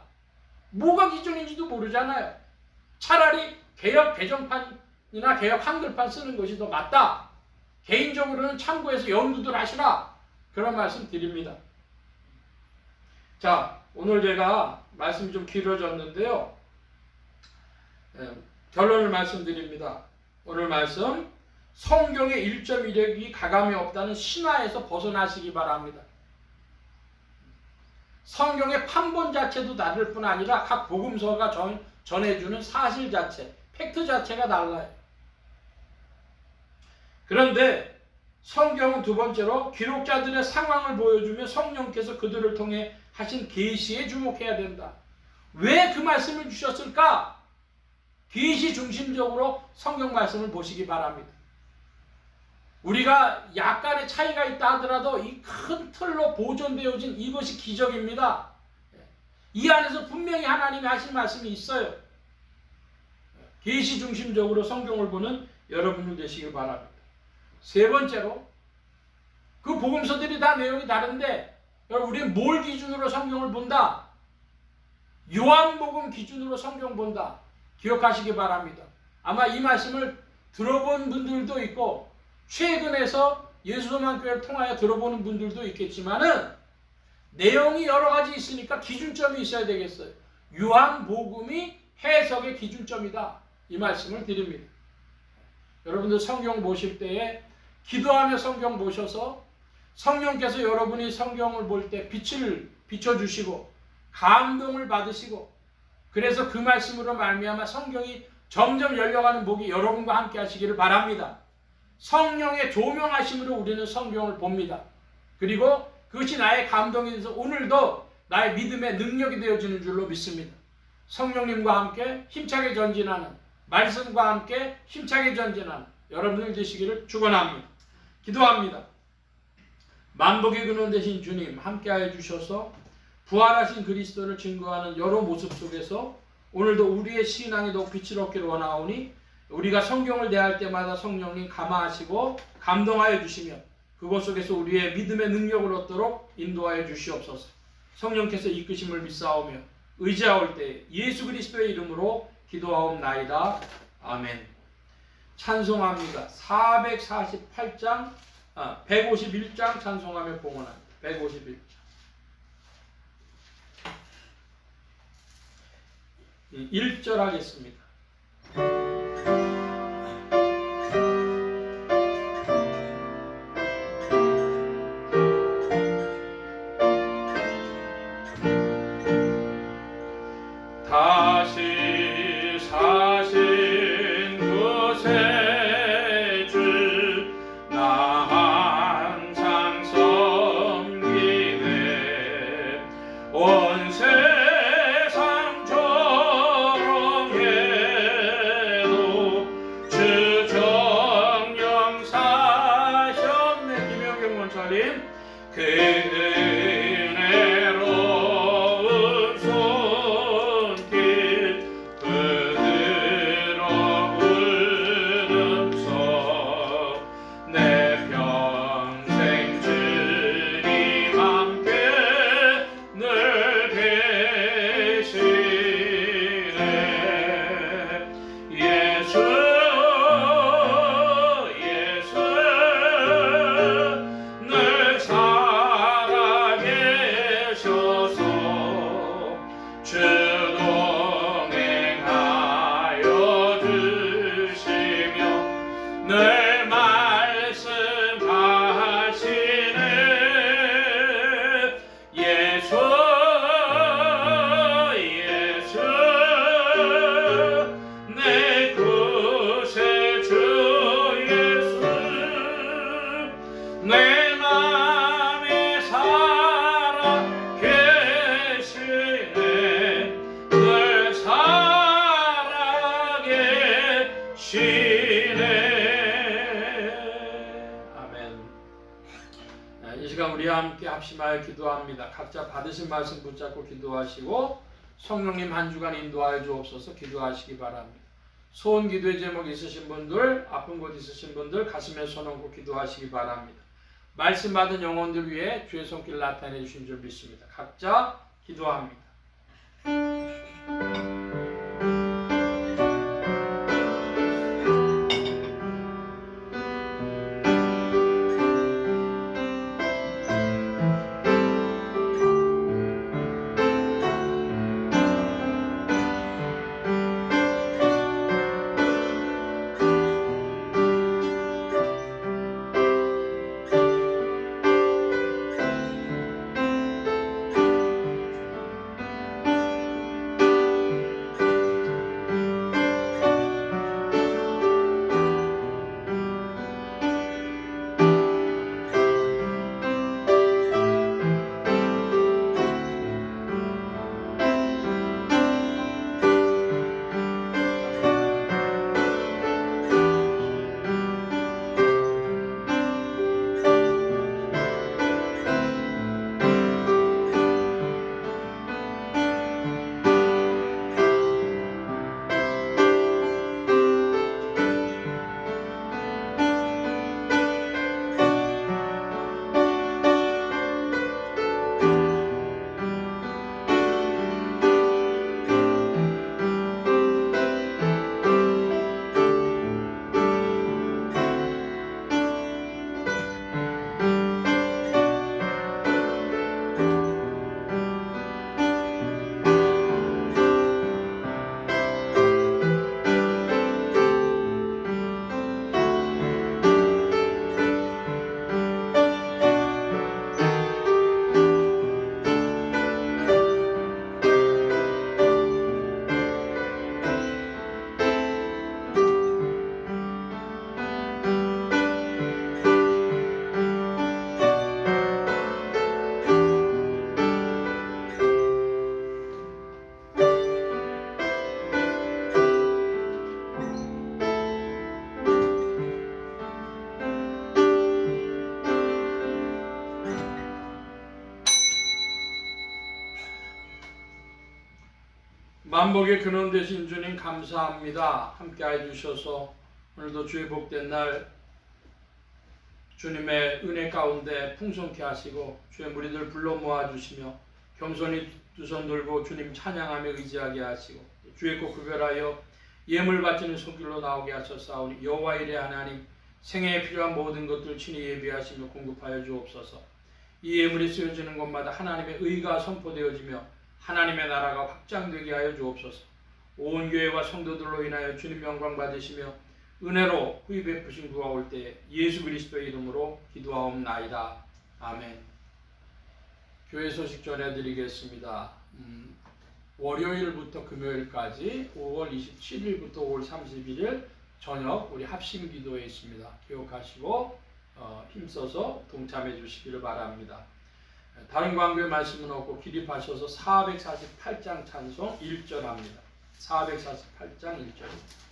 뭐가 기준인지도 모르잖아요. 차라리 개역 개정판이나 개역 한글판 쓰는 것이 더 맞다. 개인적으로는 참고해서 연구들 하시라. 그런 말씀 드립니다. 자, 오늘 제가 말씀이 좀 길어졌는데요. 결론을 말씀드립니다. 오늘 말씀, 성경의 1.1획이 가감이 없다는 신화에서 벗어나시기 바랍니다. 성경의 판본 자체도 다를 뿐 아니라 각 복음서가 전해주는 사실 자체, 팩트 자체가 달라요. 그런데 성경은 두 번째로 기록자들의 상황을 보여주며 성령께서 그들을 통해 하신 계시에 주목해야 된다. 왜 그 말씀을 주셨을까? 계시 중심적으로 성경 말씀을 보시기 바랍니다. 우리가 약간의 차이가 있다 하더라도 이 큰 틀로 보존되어진 이것이 기적입니다. 이 안에서 분명히 하나님이 하신 말씀이 있어요. 계시 중심적으로 성경을 보는 여러분들 되시길 바랍니다. 세 번째로 그 복음서들이 다 내용이 다른데 우리는 뭘 기준으로 성경을 본다? 요한복음 기준으로 성경 본다. 기억하시기 바랍니다. 아마 이 말씀을 들어본 분들도 있고 최근에서 예수소망교회를 통하여 들어보는 분들도 있겠지만은 내용이 여러 가지 있으니까 기준점이 있어야 되겠어요. 요한복음이 해석의 기준점이다. 이 말씀을 드립니다. 여러분들 성경 보실 때에 기도하며 성경 보셔서 성령께서 여러분이 성경을 볼 때 빛을 비춰주시고 감동을 받으시고 그래서 그 말씀으로 말미암아 성경이 점점 열려가는 복이 여러분과 함께 하시기를 바랍니다. 성령의 조명하심으로 우리는 성경을 봅니다. 그리고 그것이 나의 감동이 돼서 오늘도 나의 믿음의 능력이 되어지는 줄로 믿습니다. 성령님과 함께 힘차게 전진하는 말씀과 함께 힘차게 전진하는 여러분들 되시기를 축원합니다. 기도합니다. 만복의 근원 되신 주님 함께하여 주셔서 부활하신 그리스도를 증거하는 여러 모습 속에서 오늘도 우리의 신앙이 더욱 빛을 얻기를 원하오니 우리가 성경을 대할 때마다 성령님 감화하시고 감동하여 주시며 그것 속에서 우리의 믿음의 능력을 얻도록 인도하여 주시옵소서. 성령께서 이끄심을 믿사오며 의지하올 때 예수 그리스도의 이름으로 기도하옵나이다. 아멘. 찬송합니다. 448장 151장 찬송하며 봉헌합니다. 151장 1절 하겠습니다. 다시 사신 그새 주 나 항상 섬기네 온 세상 조롱해도 주 정령 사셨네. 김영경 원사님 그 은혜로운 손길 그들어 울음소 내 평생 주님 함께 늘 계시네. 예수 늘 살아계셔서 주 동행하여 주시며 늘 말씀하시네. 예수 내 구세주 예수 내 맘에 살아 계시네. 늘 살아 계시네. 아멘. 이 시간 우리 함께 합심하여 기도합니다. 각자 받으신 말씀 붙잡고 기도하시고 성령님 한 주간 인도하여 주옵소서. 기도하시기 바랍니다. 소원 기도의 제목 있으신 분들, 아픈 곳 있으신 분들 가슴에 손 얹고 기도하시기 바랍니다. 말씀 받은 영혼들 위해 주의 손길 나타내 주신 줄 믿습니다. 각자 기도합니다. 만복의 근원 되신 주님 감사합니다. 함께해 주셔서 오늘도 주의 복된 날 주님의 은혜 가운데 풍성케 하시고 주의 무리들 불러 모아주시며 겸손히 두 손 들고 주님 찬양하며 의지하게 하시고 주의 것 구별하여 예물 바치는 손길로 나오게 하셨사오니 여호와 이레 하나님 생애에 필요한 모든 것들 친히 예비하시며 공급하여 주옵소서. 이 예물이 쓰여지는 곳마다 하나님의 의가 선포되어지며 하나님의 나라가 확장되게 하여 주옵소서. 온 교회와 성도들로 인하여 주님 영광 받으시며 은혜로 후히 베푸신 그가 올 때에 예수 그리스도의 이름으로 기도하옵나이다. 아멘. 교회 소식 전해드리겠습니다. 월요일부터 금요일까지 5월 27일부터 5월 31일 저녁 우리 합심 기도회 있습니다. 기억하시고 힘써서 동참해 주시기를 바랍니다. 다른 광고의 말씀은 없고 기립하셔서 448장 찬송 1절 합니다. 448장 1절입니다.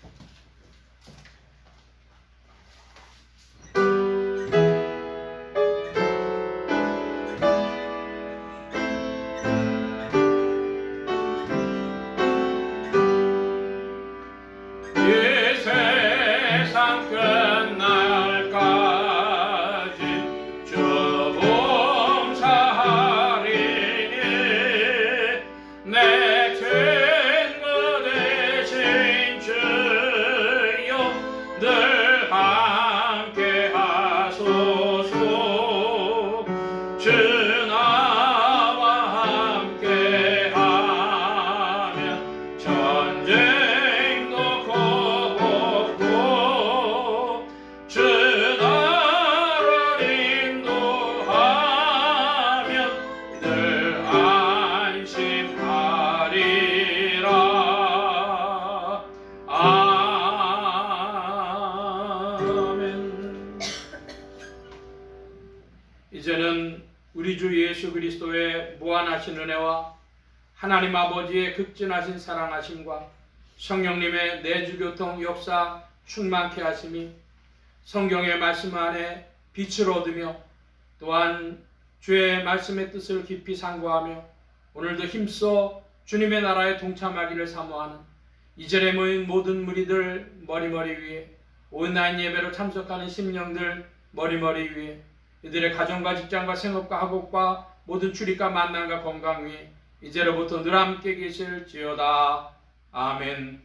이제는 우리 주 예수 그리스도의 무한하신 은혜와 하나님 아버지의 극진하신 사랑하심과 성령님의 내주교통 역사 충만케 하심이 성경의 말씀 안에 빛을 얻으며 또한 주의 말씀의 뜻을 깊이 상고하며 오늘도 힘써 주님의 나라에 동참하기를 사모하는 이 자리에 모인 모든 무리들 머리머리 위에 온라인 예배로 참석하는 심령들 머리머리 위에 이들의 가정과 직장과 생업과 학업과 모든 출입과 만남과 건강 위에 이제로부터 늘 함께 계실지어다. 아멘.